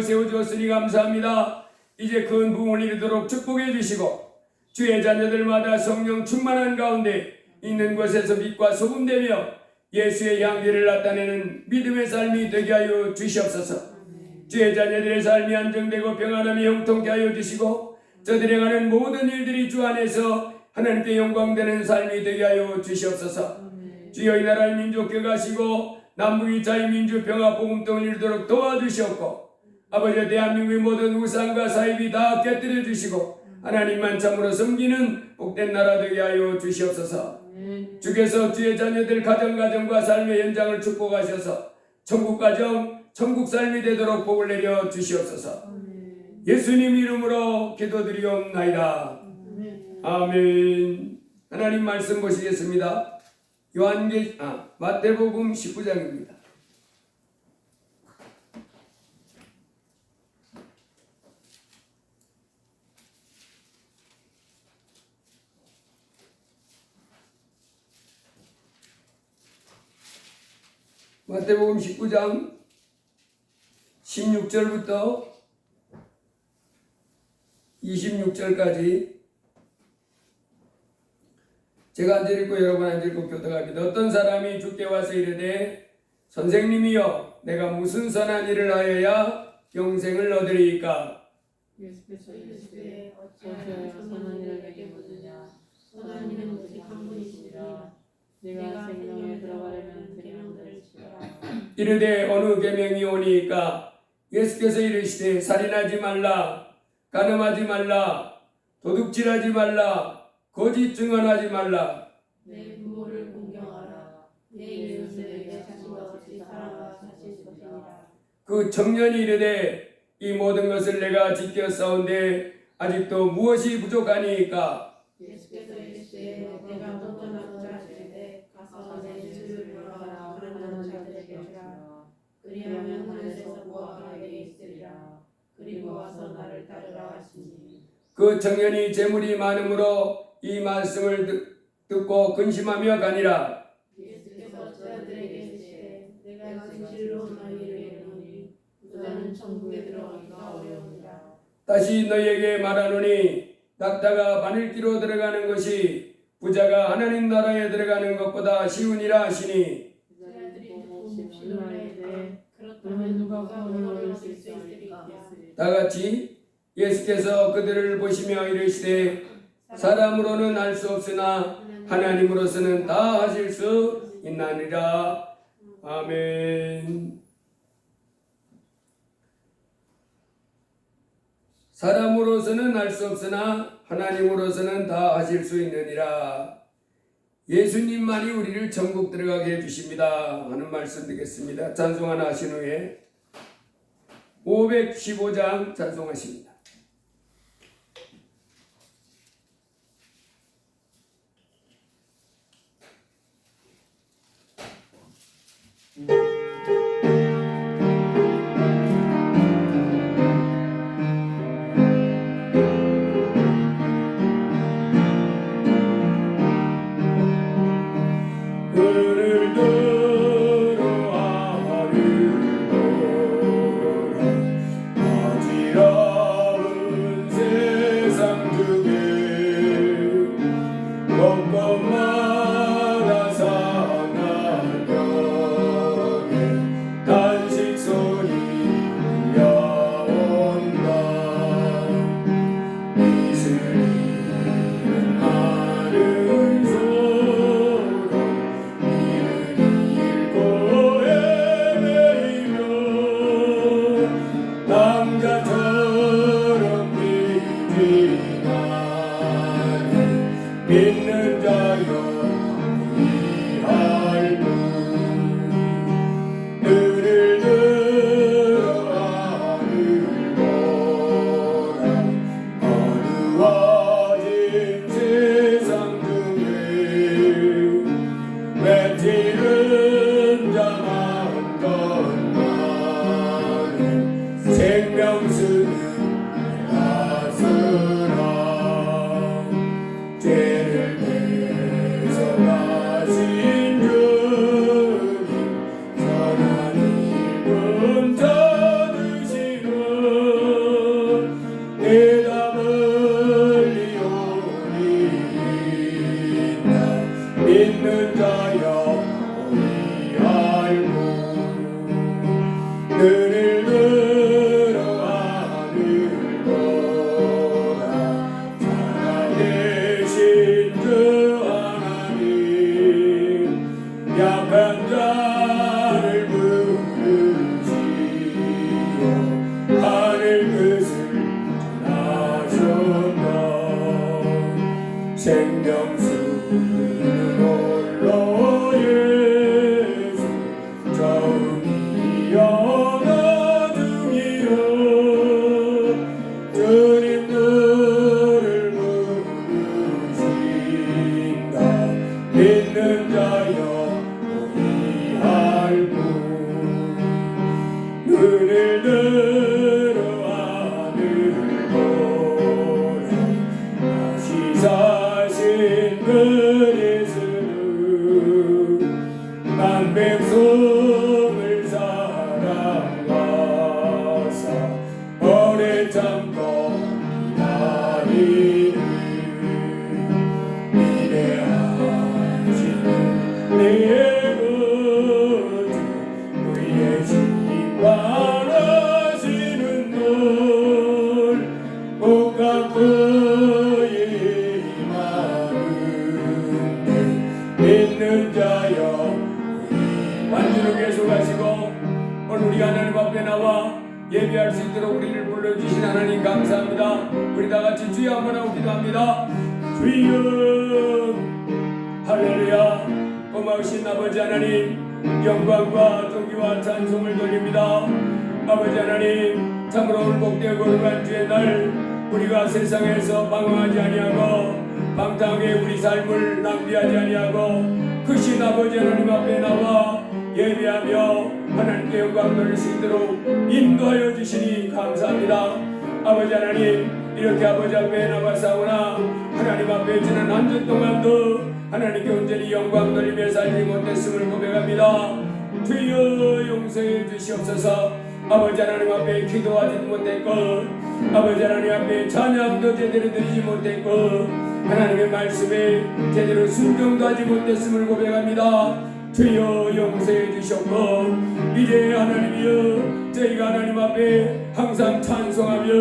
세워주었으니 감사합니다. 이제 큰 부흥을 이루도록 축복해 주시고 주의 자녀들마다 성령 충만한 가운데 있는 곳에서 빛과 소금되며 예수의 향기를 나타내는 믿음의 삶이 되게 하여 주시옵소서. 주의 자녀들의 삶이 안정되고 평안함이 형통케 하여 주시고 저들이 하는 모든 일들이 주 안에서 하나님께 영광되는 삶이 되게 하여 주시옵소서. 주여 이 나라의 민족께 가시고 남북이 자유민주 평화 복음통을 이루도록 도와주시옵고 아버지 대한민국의 모든 우상과 사입이 다 깨뜨려 주시고 하나님만 참으로 섬기는 복된 나라 되게 하여 주시옵소서. 주께서 주의 자녀들 가정과 삶의 현장을 축복하셔서 천국 가정, 천국 삶이 되도록 복을 내려 주시옵소서. 예수님 이름으로 기도드리옵나이다. 아멘. 하나님 말씀 보시겠습니다. 마태복음 19장입니다. 마태복음 19장 16절부터 26절까지 제가 한 절 읽고 여러분 한 절 읽고 교독합니다. 어떤 사람이 주께 와서 이르되 선생님이여 내가 무슨 선한 일을 하여야 영생을 얻으리이까? 예수께서 이르시되 어찌하여 선한 일을 내게 묻느냐? 선한 일은 오직 한 분이시니라. 내가 생명에 들어가려면 계명들을 지켜라. 이르되 어느 계명이 오니이까? 예수께서 이르시되 살인하지 말라, 간음하지 말라, 도둑질하지 말라, 거짓 증언하지 말라. 내 부모를 공경하라. 내 이웃을 내 자신과 같이 사랑하라 하실 것이니라. 그 청년이 이르되 이 모든 것을 내가 지켜 싸운데 아직도 무엇이 부족하니이까? 예수께서 이르시되 내가 너무나 자시되 가서 내 주를 벌어라 하는 자들에게 주라. 그리하면 하늘에서 보아가 내게 있으리라. 그리고 와서 나를 따르라 하시니. 그 청년이 재물이 많음으로 이 말씀을 듣고 근심하며 가니라. 예수께서 저들에게 이르시되 내가 진실로 너희에게 이르노니 부자는 천국에 들어가기가 어려우니라. 다시 너희에게 말하노니 낙타가 바늘기로 들어가는 것이 부자가 하나님 나라에 들어가는 것보다 쉬우니라 하시니. 부자들이 듣고 몹시 놀라이되 그렇다면 누가 구원을 얻을 수 있으리까? 다 같이 예수께서 그들을 보시며 이르시되 사람으로는 할 수 없으나 하나님으로서는 다 하실 수 있나니라. 아멘. 사람으로서는 할 수 없으나 하나님으로서는 다 하실 수 있느니라. 예수님만이 우리를 천국 들어가게 해주십니다 하는 말씀 드리겠습니다. 찬송 하나 하신 후에 515장 찬송하십니다. 믿는 자여 이할 눈을 들어 하늘 보라. 어두워진 세상 중에 외치는 자만 건너는 생명수는 죄를 대속하신 주님 선한 일꾼 찾으시는 있도록 우리를 불러주신 하나님 감사합니다. 우리 다 같이 주여 한번 하고 기도합니다. 주여 할렐루야. 고마우신 아버지 하나님, 영광과 존귀와 찬송을 돌립니다. 아버지 하나님, 참으로 복되고 거룩한 주의 날 우리가 세상에서 방황하지 아니하고 방탕하게 우리 삶을 낭비하지 아니하고 크신 아버지 하나님 앞에 나와 예배하며 하나님께 영광 돌릴 수 있도록 인도하여 주시니 감사합니다. 아버지 하나님, 이렇게 아버지 앞에 나와사오나 하나님 앞에 지난 한 주 동안도 하나님께 온전히 영광 돌리며 살지 못했음을 고백합니다. 주여 용서해 주시옵소서. 아버지 하나님 앞에 기도하지 못했고 아버지 하나님 앞에 찬양도 제대로 드리지 못했고 하나님의 말씀에 제대로 순종도 하지 못했음을 고백합니다. 주여 용서해 주셨고 이제 하나님이여 저희가 하나님 앞에 항상 찬송하며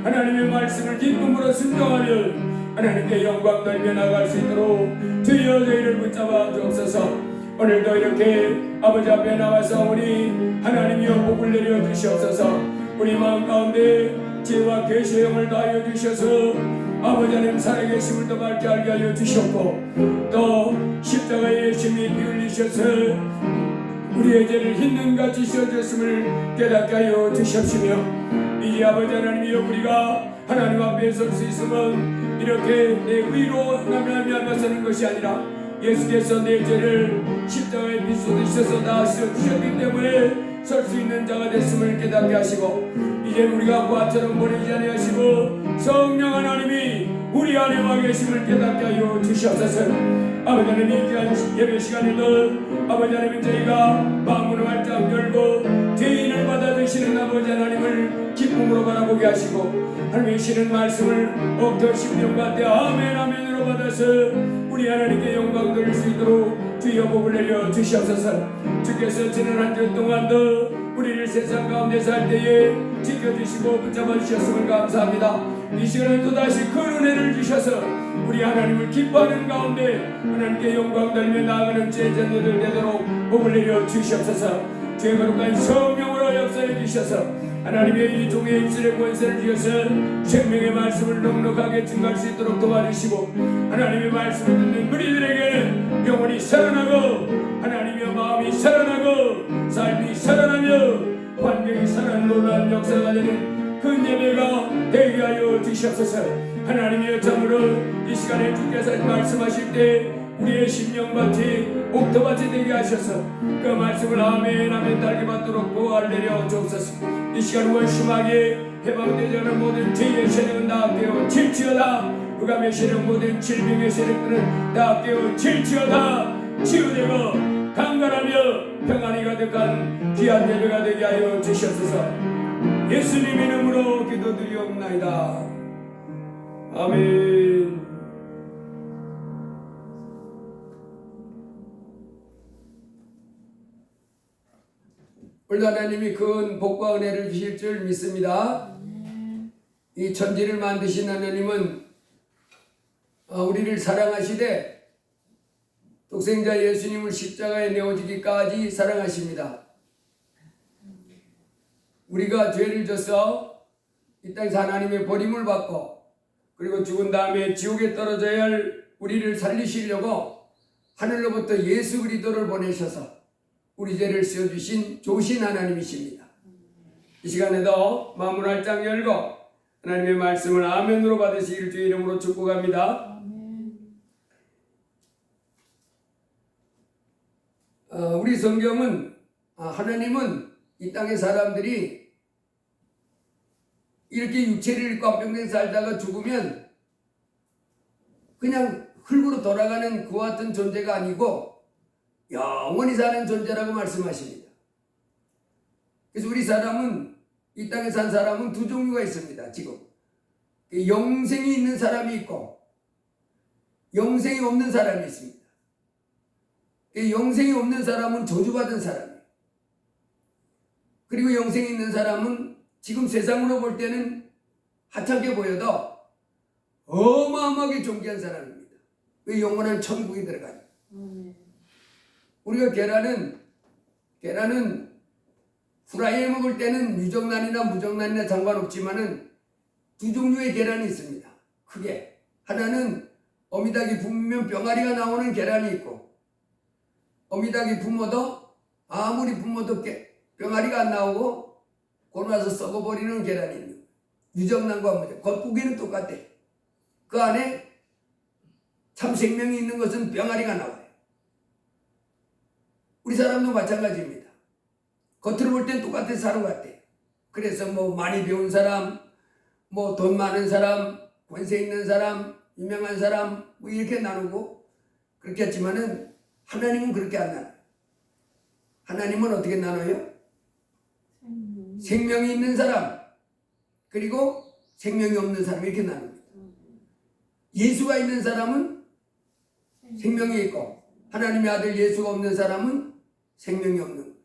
하나님의 말씀을 기쁨으로 순종하며 하나님께 영광 돌며 나갈 수 있도록 주여 저희를 붙잡아 주옵소서. 오늘도 이렇게 아버지 앞에 나와서 우리 하나님이여 복을 내려 주시옵소서. 우리 마음 가운데 지혜와 계시의 영을 다하여 주셔서 아버지 하나님 살아계심을 더 밝게 알게 하여 주셨고 또 십자가의 심히 피 흘리셔서 우리의 죄를 흰눈같이 씻어주셨음을 깨닫게 하여 주시옵시며 이제 아버지 하나님이여 우리가 하나님 앞에 설 수 있으면 이렇게 내 의로 말미암아 서는 것이 아니라 예수께서 내 죄를 십자가에 피 쏟으셔서 다 씻어주셨기 때문에 설 수 있는 자가 됐음을 깨닫게 하시고 이제 우리가 과처럼 버리지 아니하시고 성령 하나님이 우리 안에 와 계심을 깨닫게 하여 주시옵소서. 아버지 하나님 이 귀한 예배 시간에도 아버지 하나님 저희가 마음으로 활짝 열고 죄인을 받아주시는 아버지 하나님을 기쁨으로 바라보게 하시고 하나님의 시는 말씀을 옥토 심령과 때 아멘 아멘으로 받아서 우리 하나님께 영광 돌릴 수 있도록 주여 복을 내려 주시옵소서. 주께서 지난 한 주 동안도 우리를 세상 가운데 살 때에 지켜주시고 붙잡아 주셨음을 감사합니다. 이 시간에 또다시 큰 은혜를 주셔서 우리 하나님을 기뻐하는 가운데 하나님께 영광 돌리며 나아가는 제자들 되도록 복을 내려 주시옵소서. 주의 거룩한 성령으로 역사해 주셔서 하나님의 이 종의 입술에 권세를 주셔서 생명의 말씀을 넉넉하게 증가할 수 있도록 도와주시고 하나님의 말씀을 듣는 우리들에게는 영혼이 살아나고 하나님의 마음이 살아나고 삶이 살아나며 환경이 살아나는 놀라운 역사가 되는 그 예배가 되게 하여 주시옵소서. 하나님이여 참으로 이 시간에 주께서 말씀하실 때 우리의 심령밭이 옥토밭이 되게 하셔서 그 말씀을 아멘 아멘 달게 받도록 보호를 내려 주옵소서. 이 시간 원심하게 해방되지 않은 모든 죄의 세력은 다 깨어 칠지어다. 흑암의 세력 모든 질병의 세력들은 다 깨어 칠지어다. 치유되고 강건하며 평안이 가득한 귀한 예배가 되게 하여 주시옵소서. 예수님 이름으로 기도드리옵나이다. 아멘. 오늘도 하나님이 큰 복과 은혜를 주실 줄 믿습니다. 이 천지를 만드신 하나님은 우리를 사랑하시되 독생자 예수님을 십자가에 내어주기까지 사랑하십니다. 우리가 죄를 져서 이 땅에서 하나님의 버림을 받고 그리고 죽은 다음에 지옥에 떨어져야 할 우리를 살리시려고 하늘로부터 예수 그리스도를 보내셔서 우리 죄를 씌워주신 좋으신 하나님이십니다. 이 시간에도 마음을 활짝 열고 하나님의 말씀을 아멘으로 받으시기를 주의 이름으로 축복합니다. 우리 성경은 하나님은 이 땅의 사람들이 이렇게 육체를 잃고 한평생 살다가 죽으면 그냥 흙으로 돌아가는 그와 같은 존재가 아니고 영원히 사는 존재라고 말씀하십니다. 그래서 우리 사람은 이 땅에 산 사람은 두 종류가 있습니다. 지금 영생이 있는 사람이 있고 영생이 없는 사람이 있습니다. 영생이 없는 사람은 저주받은 사람이에요. 그리고 영생이 있는 사람은 지금 세상으로 볼 때는 하찮게 보여도 어마어마하게 존귀한 사람입니다. 왜 영원한 천국에 들어가요. 우리가 계란은 후라이에 먹을 때는 유정란이나 무정란이나 상관없지만은 두 종류의 계란이 있습니다. 크게. 하나는 어미닭이 붐으면 병아리가 나오는 계란이 있고, 어미닭이 붐어도 아무리 붐어도 병아리가 안 나오고 고나서 썩어버리는 계란이 있는 거예요. 유정란과 무정. 겉보기는 똑같아. 그 안에 참 생명이 있는 것은 병아리가 나와요. 우리 사람도 마찬가지입니다. 겉으로 볼 땐 똑같은 사람 같아요. 그래서 뭐 많이 배운 사람, 뭐 돈 많은 사람, 권세 있는 사람, 유명한 사람 뭐 이렇게 나누고 그렇겠지만은 하나님은 그렇게 안 나눠요. 하나님은 어떻게 나눠요? 생명이 있는 사람 그리고 생명이 없는 사람 이렇게 나눕니다. 예수가 있는 사람은 생명이 있고 하나님의 아들 예수가 없는 사람은 생명이 없는 거예요.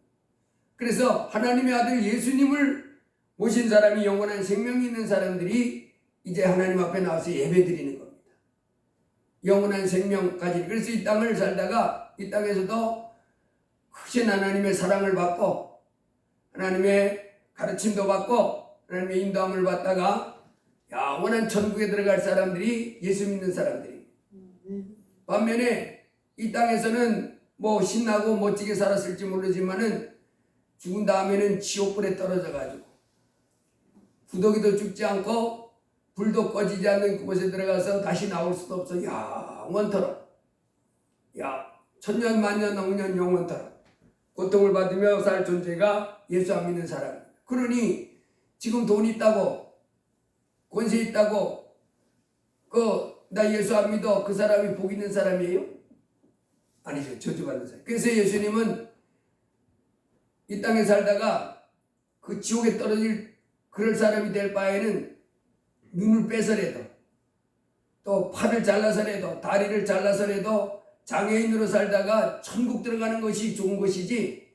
그래서 하나님의 아들 예수님을 모신 사람이 영원한 생명이 있는 사람들이 이제 하나님 앞에 나와서 예배 드리는 겁니다. 영원한 생명까지. 그래서 이 땅을 살다가 이 땅에서도 크신 하나님의 사랑을 받고 하나님의 가르침도 받고 하나님의 인도함을 받다가 영원한 천국에 들어갈 사람들이 예수 믿는 사람들입니다. 반면에 이 땅에서는 뭐 신나고 멋지게 살았을지 모르지만은 죽은 다음에는 지옥불에 떨어져 가지고 구더기도 죽지 않고 불도 꺼지지 않는 그곳에 들어가서 다시 나올 수도 없어 영원토록 천년 만년 억년 영원토록 고통을 받으며 살 존재가 예수 안 믿는 사람입니다. 그러니 지금 돈 있다고 권세 있다고 나 예수 안 믿어 그 사람이 복 있는 사람이에요? 아니죠. 저주받는 사람. 그래서 예수님은 이 땅에 살다가 그 지옥에 떨어질 그럴 사람이 될 바에는 눈을 빼서라도 또 팔을 잘라서라도 다리를 잘라서라도 장애인으로 살다가 천국 들어가는 것이 좋은 것이지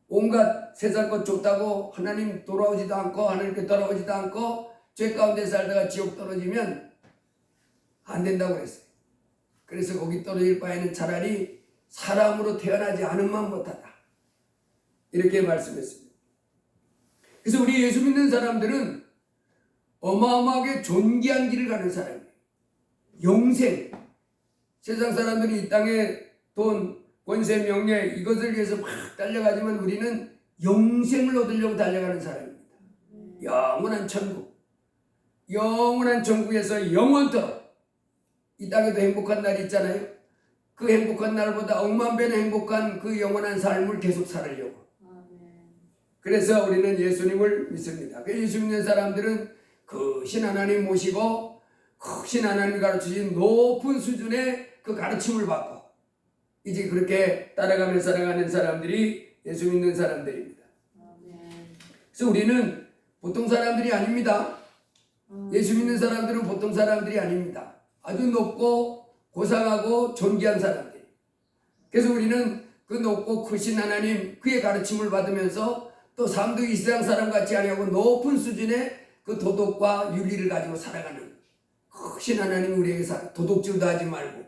온갖 세상 것 좋다고 하나님 돌아오지도 않고 하나님께 돌아오지도 않고 죄 가운데 살다가 지옥 떨어지면 안 된다고 그랬어요. 그래서 거기 떨어질 바에는 차라리 사람으로 태어나지 않으면 못하다 이렇게 말씀했습니다. 그래서 우리 예수 믿는 사람들은 어마어마하게 존귀한 길을 가는 사람이에요. 영생. 세상 사람들이 이 땅에 돈, 권세, 명예 이것을 위해서 막 달려가지만 우리는 영생을 얻으려고 달려가는 사람입니다. 영원한 천국. 영원한 천국에서 영원토록 이 땅에도 행복한 날이 있잖아요. 그 행복한 날보다 억만 배는 행복한 그 영원한 삶을 계속 살으려고. 그래서 우리는 예수님을 믿습니다. 예수 믿는 사람들은 크신 하나님 모시고 크신 하나님이 가르치신 높은 수준의 그 가르침을 받고 이제 그렇게 따라가며 살아가는 사람들이 예수 믿는 사람들입니다. 그래서 우리는 보통 사람들이 아닙니다. 예수 믿는 사람들은 보통 사람들이 아닙니다. 아주 높고 고상하고 존귀한 사람들. 그래서 우리는 그 높고 크신 하나님 그의 가르침을 받으면서 또 삶도 이 세상 사람 같지 아니하고 높은 수준의 그 도덕과 윤리를 가지고 살아가는 크신 하나님 우리에게 도덕질도 하지 말고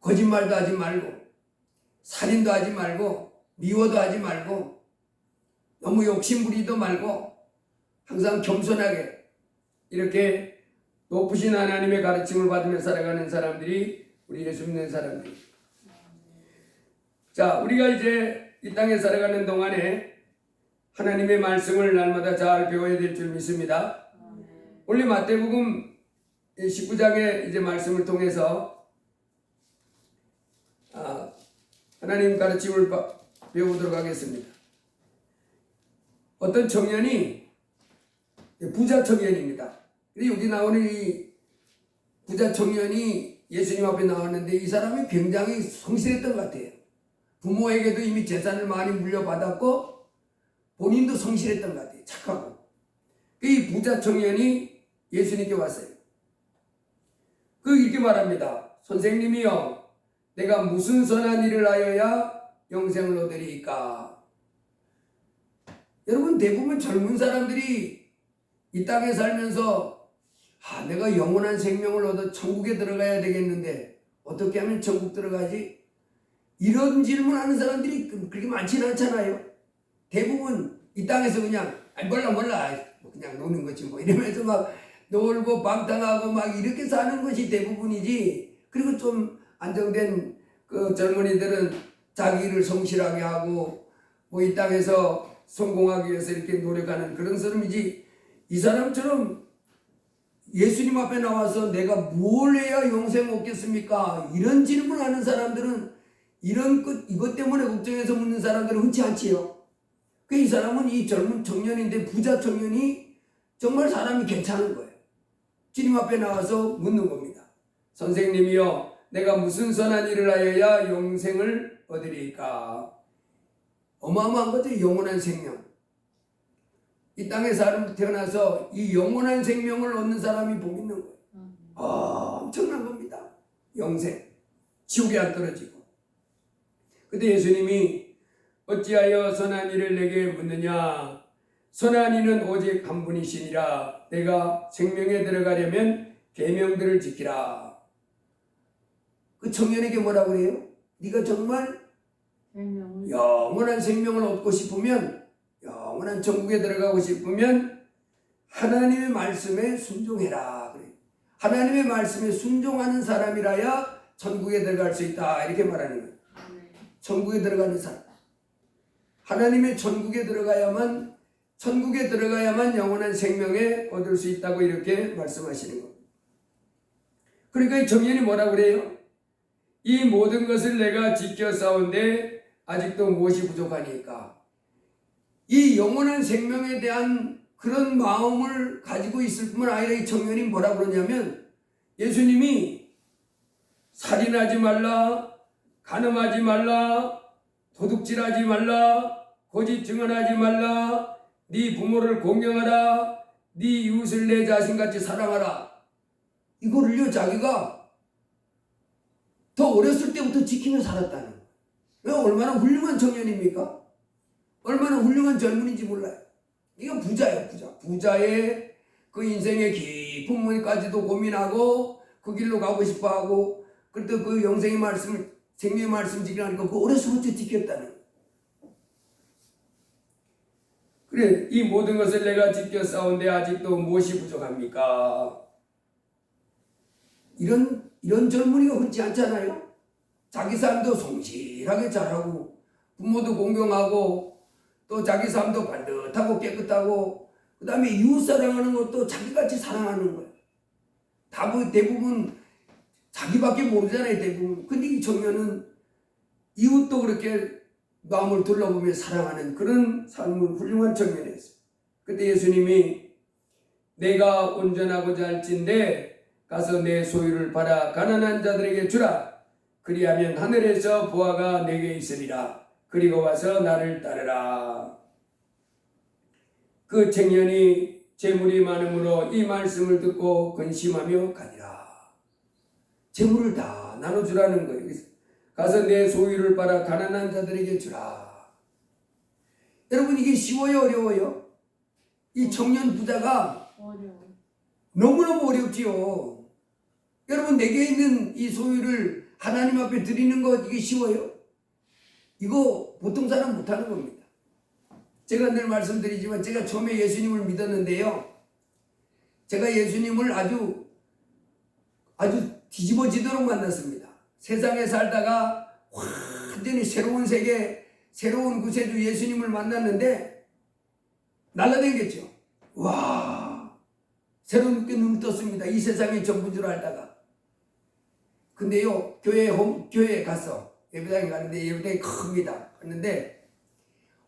거짓말도 하지 말고 살인도 하지 말고 미워도 하지 말고 너무 욕심부리도 말고 항상 겸손하게 이렇게 높으신 하나님의 가르침을 받으며 살아가는 사람들이 우리 예수 믿는 사람들입니다. 자, 우리가 이제 이 땅에 살아가는 동안에 하나님의 말씀을 날마다 잘 배워야 될 줄 믿습니다. 원래 마태복음 19장의 이제 말씀을 통해서 하나님 가르침을 배워보도록 하겠습니다. 어떤 청년이 부자 청년입니다. 근데 여기 나오는 이 부자 청년이 예수님 앞에 나왔는데 이 사람이 굉장히 성실했던 것 같아요. 부모에게도 이미 재산을 많이 물려받았고 본인도 성실했던 것 같아요. 착하고. 이 부자 청년이 예수님께 왔어요. 이렇게 말합니다. 선생님이여, 내가 무슨 선한 일을 하여야 영생을 얻으리이까? 여러분, 대부분 젊은 사람들이 이 땅에 살면서 내가 영원한 생명을 얻어 천국에 들어가야 되겠는데 어떻게 하면 천국 들어가지? 이런 질문하는 사람들이 그렇게 많지는 않잖아요. 대부분 이 땅에서 그냥 아니 몰라 뭐 그냥 노는 거지 뭐 이러면서 막 놀고 방탕하고 막 이렇게 사는 것이 대부분이지. 그리고 좀 안정된 그 젊은이들은 자기 일을 성실하게 하고 뭐 이 땅에서 성공하기 위해서 이렇게 노력하는 그런 사람이지. 이 사람처럼 예수님 앞에 나와서 내가 뭘 해야 영생 얻겠습니까? 이런 질문하는 사람들은 이런 이것 때문에 걱정해서 묻는 사람들은 흔치 않지요. 이 사람은 이 젊은 청년인데 부자 청년이 정말 사람이 괜찮은 거예요. 주님 앞에 나와서 묻는 겁니다. 선생님이여, 내가 무슨 선한 일을 하여야 영생을 얻으리까? 어마어마한 거죠. 영원한 생명. 이 땅에 사람 태어나서 이 영원한 생명을 얻는 사람이 복 있는 거예요. 엄청난 겁니다. 영생. 지옥에 안 떨어지고. 근데 예수님이 어찌하여 선한 일을 내게 묻느냐? 선한 이는 오직 한 분이시니라. 내가 생명에 들어가려면 계명들을 지키라. 그 청년에게 뭐라고 그래요? 네가 정말 영원한 생명을 얻고 싶으면, 영원한 천국에 들어가고 싶으면 하나님의 말씀에 순종해라. 그래요. 하나님의 말씀에 순종하는 사람이라야 천국에 들어갈 수 있다. 이렇게 말하는 거예요. 천국에 들어가는 사람. 하나님의 천국에 들어가야만 영원한 생명에 얻을 수 있다고 이렇게 말씀하시는 겁니다. 그러니까 이 청년이 뭐라고 그래요? 이 모든 것을 내가 지켜 싸운데 아직도 무엇이 부족하니까? 이 영원한 생명에 대한 그런 마음을 가지고 있을 뿐만 아니라 이 청년이 뭐라고 그러냐면, 예수님이 살인하지 말라, 간음하지 말라, 도둑질하지 말라, 거짓 증언하지 말라, 네 부모를 공경하라, 네 이웃을 내 자신같이 사랑하라. 이거를요 자기가 더 어렸을 때부터 지키며 살았다는 거예요. 얼마나 훌륭한 청년입니까? 얼마나 훌륭한 젊은인지 몰라요. 이건 부자예요. 부자의 그 인생의 깊은 문까지도 고민하고 그 길로 가고 싶어하고, 그래도 그 영생의 말씀을, 생명의 말씀 지키라는 거 그 어렸을 때부터 지켰다는 거예요. 그래, 이 모든 것을 내가 지켜 싸운데 아직도 무엇이 부족합니까? 이런 젊은이가 흔치 않잖아요. 자기 삶도 성실하게 잘하고 부모도 공경하고 또 자기 삶도 반듯하고 깨끗하고 그 다음에 이웃 사랑하는 것도 자기같이 사랑하는 거예요. 대부분 자기밖에 모르잖아요. 대부분. 근데 이 청년은 이웃도 그렇게 마음을 둘러보며 사랑하는 그런 삶을 훌륭한 청년이었어요. 그때 예수님이 내가 온전하고자 할진대 가서 내 소유를 팔아 가난한 자들에게 주라. 그리하면 하늘에서 보화가 내게 있으리라. 그리고 와서 나를 따르라. 그 청년이 재물이 많음으로 이 말씀을 듣고 근심하며 가니라. 재물을 다 나눠주라는 거예요. 가서 내 소유를 팔아 가난한 자들에게 주라. 여러분, 이게 쉬워요, 어려워요? 이 청년 부자가 너무너무 어렵지요. 여러분, 내게 있는 이 소유를 하나님 앞에 드리는 거 이게 쉬워요? 이거 보통 사람 못하는 겁니다. 제가 늘 말씀드리지만 제가 처음에 예수님을 믿었는데요, 제가 예수님을 아주 뒤집어지도록 만났습니다. 세상에 살다가 완전히 새로운 세계, 새로운 구세주 예수님을 만났는데 날라다녔죠. 와, 새로운 게 눈 떴습니다. 이 세상이 전부인 줄 알다가. 근데요, 교회에 가서 예배당에 가는데 예배당이 큽니다. 갔는데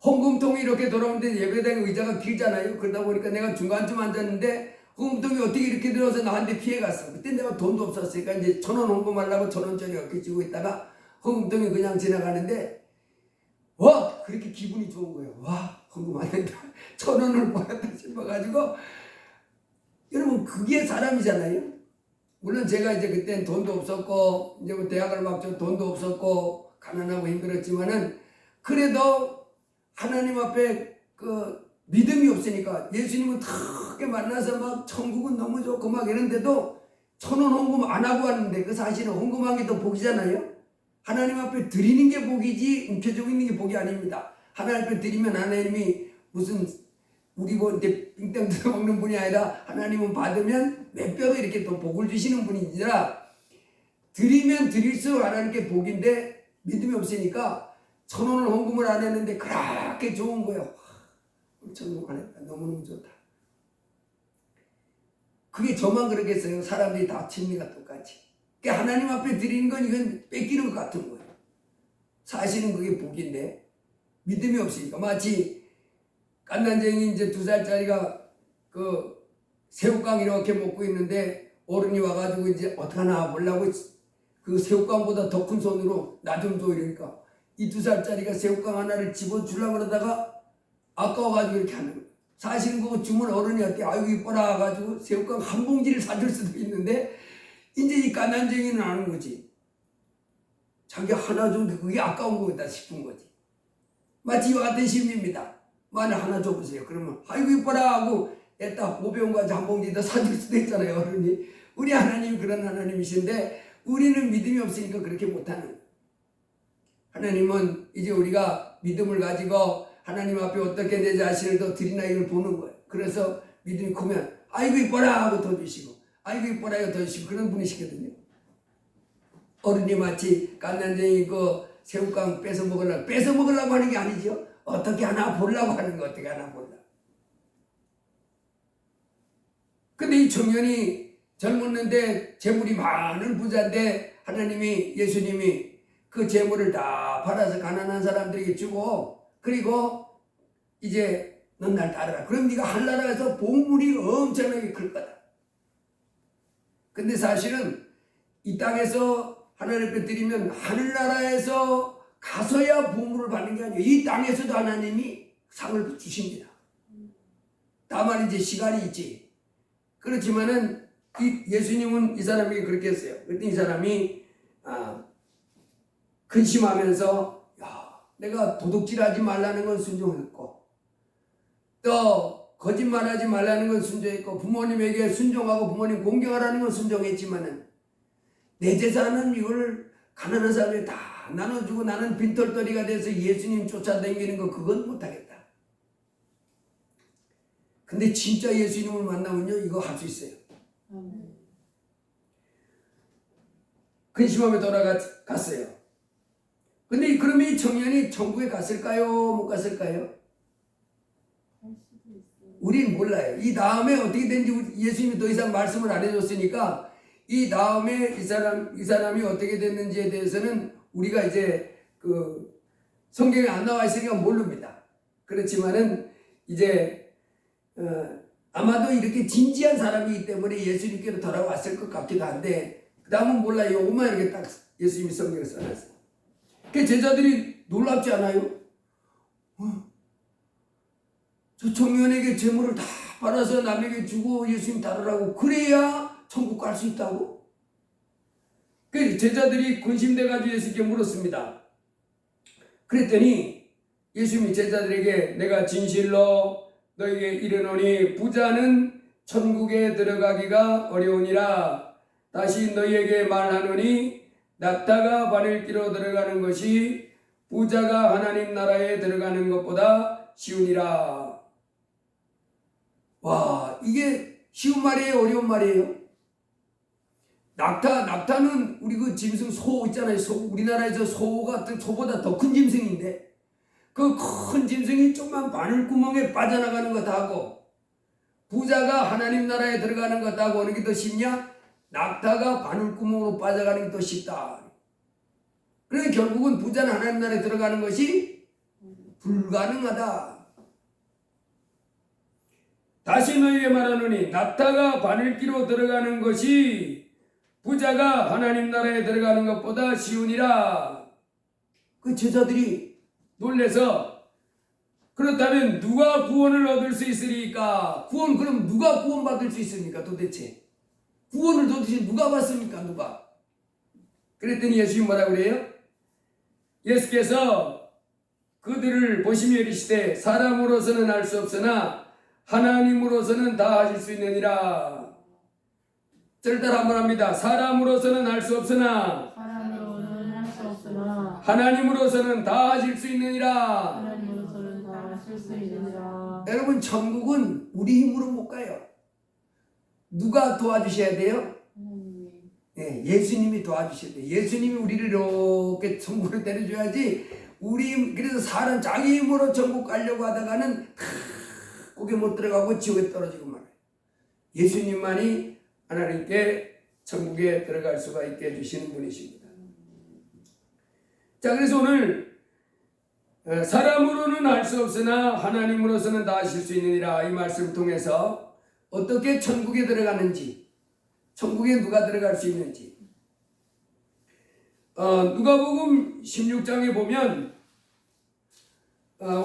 헌금통이 이렇게 돌아오는데 예배당 의자가 길잖아요. 그러다 보니까 내가 중간쯤 앉았는데 헌금통이 어떻게 이렇게 들어서 나한테 피해갔어. 그때 내가 돈도 없었으니까 이제 1,000원 헌금하려고 1,000원짜리 어깨 쥐고 있다가 헌금통이 그냥 지나가는데, 와! 그렇게 기분이 좋은 거예요. 와! 헌금하는데 1,000원을 받았다 싶어가지고. 여러분, 그게 사람이잖아요. 물론 제가 이제 그때는 돈도 없었고, 이제 대학을 막 돈도 없었고, 가난하고 힘들었지만은, 그래도 하나님 앞에 그 믿음이 없으니까 예수님은 크게 만나서 막 천국은 너무 좋고 막 이런데도 1,000원 헌금 안 하고 왔는데, 그 사실은 헌금한 게 더 복이잖아요. 하나님 앞에 드리는 게 복이지 움켜쥐고 있는 게 복이 아닙니다. 하나님 앞에 드리면 하나님이 무슨 우리 뭐 이제 빙땅 들어먹는 분이 아니라 하나님은 받으면 몇 배로 이렇게 또 복을 주시는 분이니라 드리면 드릴수록 하나님께 복인데 믿음이 없으니까 1,000원을 헌금을 안 했는데 그렇게 좋은 거예요. 천국 안 했다. 너무너무 좋다. 그게 저만 그러겠어요. 사람들이 다 진리가 똑같이. 그러니까 하나님 앞에 드리는 건 이건 뺏기는 것 같은 거예요. 사실은 그게 복인데 믿음이 없으니까 마치 깐난쟁이 이제 2살짜리가 그 새우깡 이렇게 먹고 있는데 어른이 와가지고 이제 어떡하나 보려고 그 새우깡보다 더 큰 손으로 나 좀 줘 이러니까 이 2살짜리가 새우깡 하나를 집어주려고 그러다가 아까워가지고 이렇게 하는 거예요. 사실은 그거 주면 어른이 어때 아이고 이뻐라 가지고 새우깡 한 봉지를 사줄 수도 있는데 이제 이 깐난쟁이는 아는 거지. 자기 하나 준 게 그게 아까운 거다 싶은 거지. 마치 이와 같은 심리입니다. 만약 하나 줘보세요. 그러면 아이고 이뻐라 하고 애따 500원까지 한 봉지 더 사줄 수도 있잖아요. 어른이. 우리 하나님이 그런 하나님이신데 우리는 믿음이 없으니까 그렇게 못하는 거예요. 하나님은 이제 우리가 믿음을 가지고 하나님 앞에 어떻게 내 자신을 더 드리나 이걸 보는 거예요. 그래서 믿음이 크면 아이고 이뻐라 하고 더 주시고 아이고 이뻐라 하고 더 주시고 그런 분이시거든요. 어른이 마치 깐난쟁이 그 새우깡 뺏어 먹으려고 하는 게 아니죠. 어떻게 하나 보려고 하는 거 어떻게 하나 보려고. 근데 이 청년이 젊었는데 재물이 많은 부자인데 하나님이 예수님이 그 재물을 다 팔아서 가난한 사람들에게 주고 그리고 이제 넌 날 따르라. 그럼 네가 한나라에서 보물이 엄청나게 클 거다. 근데 사실은 이 땅에서 하나님 앞에 드리면 하늘나라에서 가서야 보물을 받는 게 아니에요. 이 땅에서도 하나님이 상을 주십니다. 다만 이제 시간이 있지. 그렇지만은 예수님은 이 사람에게 그렇게 했어요. 그랬더니 이 사람이 근심하면서 내가 도둑질하지 말라는 건 순종했고 또 거짓말하지 말라는 건 순종했고 부모님에게 순종하고 부모님 공경하라는 건 순종했지만은 내 재산은 이걸 가난한 사람에 다 나눠주고 나는 빈털터리가 돼서 예수님 쫓아다니는 거 그건 못하겠다. 근데 진짜 예수님을 만나면요 이거 할 수 있어요. 근심하며 돌아갔어요. 근데 그러면 이 청년이 천국에 갔을까요? 못 갔을까요? 우리는 몰라요. 이 다음에 어떻게 된지 예수님이 더 이상 말씀을 안 해줬으니까 이 다음에 이 사람이 어떻게 됐는지에 대해서는 우리가 이제 그 성경에 안 나와 있으니까 모릅니다. 그렇지만은 이제 아마도 이렇게 진지한 사람이기 때문에 예수님께로 돌아왔을 것 같기도 한데 그 다음은 몰라요. 요것만 이렇게 딱 예수님이 성경에 써놨어요. 그 제자들이 놀랍지 않아요? 저 청년에게 재물을 다 팔아서 남에게 주고 예수님 따르라고 그래야 천국 갈 수 있다고? 그 제자들이 근심돼가지고 예수님께 물었습니다. 그랬더니 예수님이 제자들에게 내가 진실로 너에게 이르노니 부자는 천국에 들어가기가 어려우니라. 다시 너희에게 말하노니 낙타가 바늘기로 들어가는 것이 부자가 하나님 나라에 들어가는 것보다 쉬우니라. 와, 이게 쉬운 말이에요? 어려운 말이에요? 낙타는 우리 그 짐승 소 있잖아요. 우리나라에서 소보다 더 큰 짐승인데 그 큰 짐승이 조그만 바늘구멍에 빠져나가는 것하고 부자가 하나님 나라에 들어가는 것하고 어느 게 더 쉽냐? 낙타가 바늘구멍으로 빠져가는 게 더 쉽다. 그러니까 결국은 부자는 하나님 나라에 들어가는 것이 불가능하다. 다시 너희에게 말하노니 낙타가 바늘기로 들어가는 것이 부자가 하나님 나라에 들어가는 것보다 쉬우니라. 그 제자들이 놀래서 그렇다면 누가 구원을 얻을 수 있으리까? 그럼 누가 구원받을 수 있습니까 도대체? 구원을 도대체 누가 받습니까? 누가? 그랬더니 예수님 뭐라 그래요? 예수께서 그들을 보시며 이르시되 사람으로서는 할 수 없으나 하나님으로서는 다 하실 수 있느니라. 절대로 한번 합니다. 사람으로서는 할 수 없으나 하나님으로서는 다 하실 수 있느니라. 여러분 천국은 우리 힘으로 못 가요. 누가 도와주셔야 돼요? 네, 예수님이 도와주셔야 돼요. 예수님이 우리를 이렇게 천국으로 데려줘야지. 우리 그래서 사람 자기 힘으로 천국 가려고 하다가는 거기 못 들어가고 지옥에 떨어지고 말아요. 예수님만이 하나님께 천국에 들어갈 수가 있게 해주시는 분이십니다. 자, 그래서 오늘 사람으로는 알 수 없으나 하나님으로서는 다 하실 수 있느니라, 이 말씀을 통해서 어떻게 천국에 들어가는지, 천국에 누가 들어갈 수 있는지, 누가복음 16장에 보면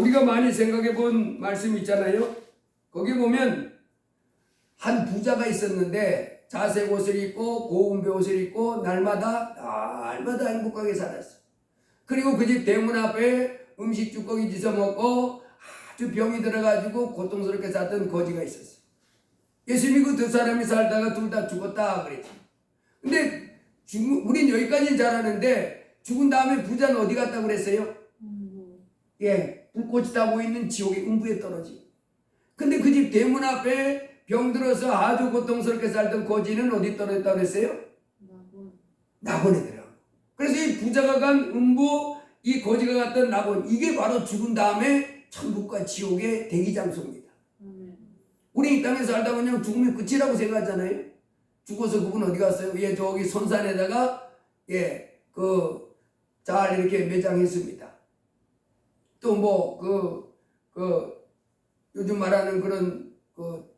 우리가 많이 생각해 본 말씀이 있잖아요. 거기 보면 한 부자가 있었는데 자색 옷을 입고 고운 배옷을 입고 날마다 행복하게 살았어. 그리고 그 집 대문 앞에 음식 쭈꺼기 지서 먹고 아주 병이 들어가지고 고통스럽게 살던 거지가 있었어. 예수님이 그 두 사람이 살다가 둘 다 죽었다 그랬죠. 근데 우린 여기까지는 잘 아는데 죽은 다음에 부자는 어디 갔다 그랬어요? 예, 불꽃이 다 보이는 지옥의 음부에 떨어지고. 근데 그 집 대문 앞에 병 들어서 아주 고통스럽게 살던 거지는 어디 떨어졌다 그랬어요? 낙원에 들어가고. 그래서 이 부자가 간 음부, 이 거지가 갔던 낙원, 이게 바로 죽은 다음에 천국과 지옥의 대기 장소입니다. 우리 이 땅에 살다 보면 죽으면 끝이라고 생각하잖아요. 죽어서 그분 어디 갔어요? 예, 저기 선산에다가 잘 이렇게 매장했습니다. 또 뭐 요즘 말하는 그런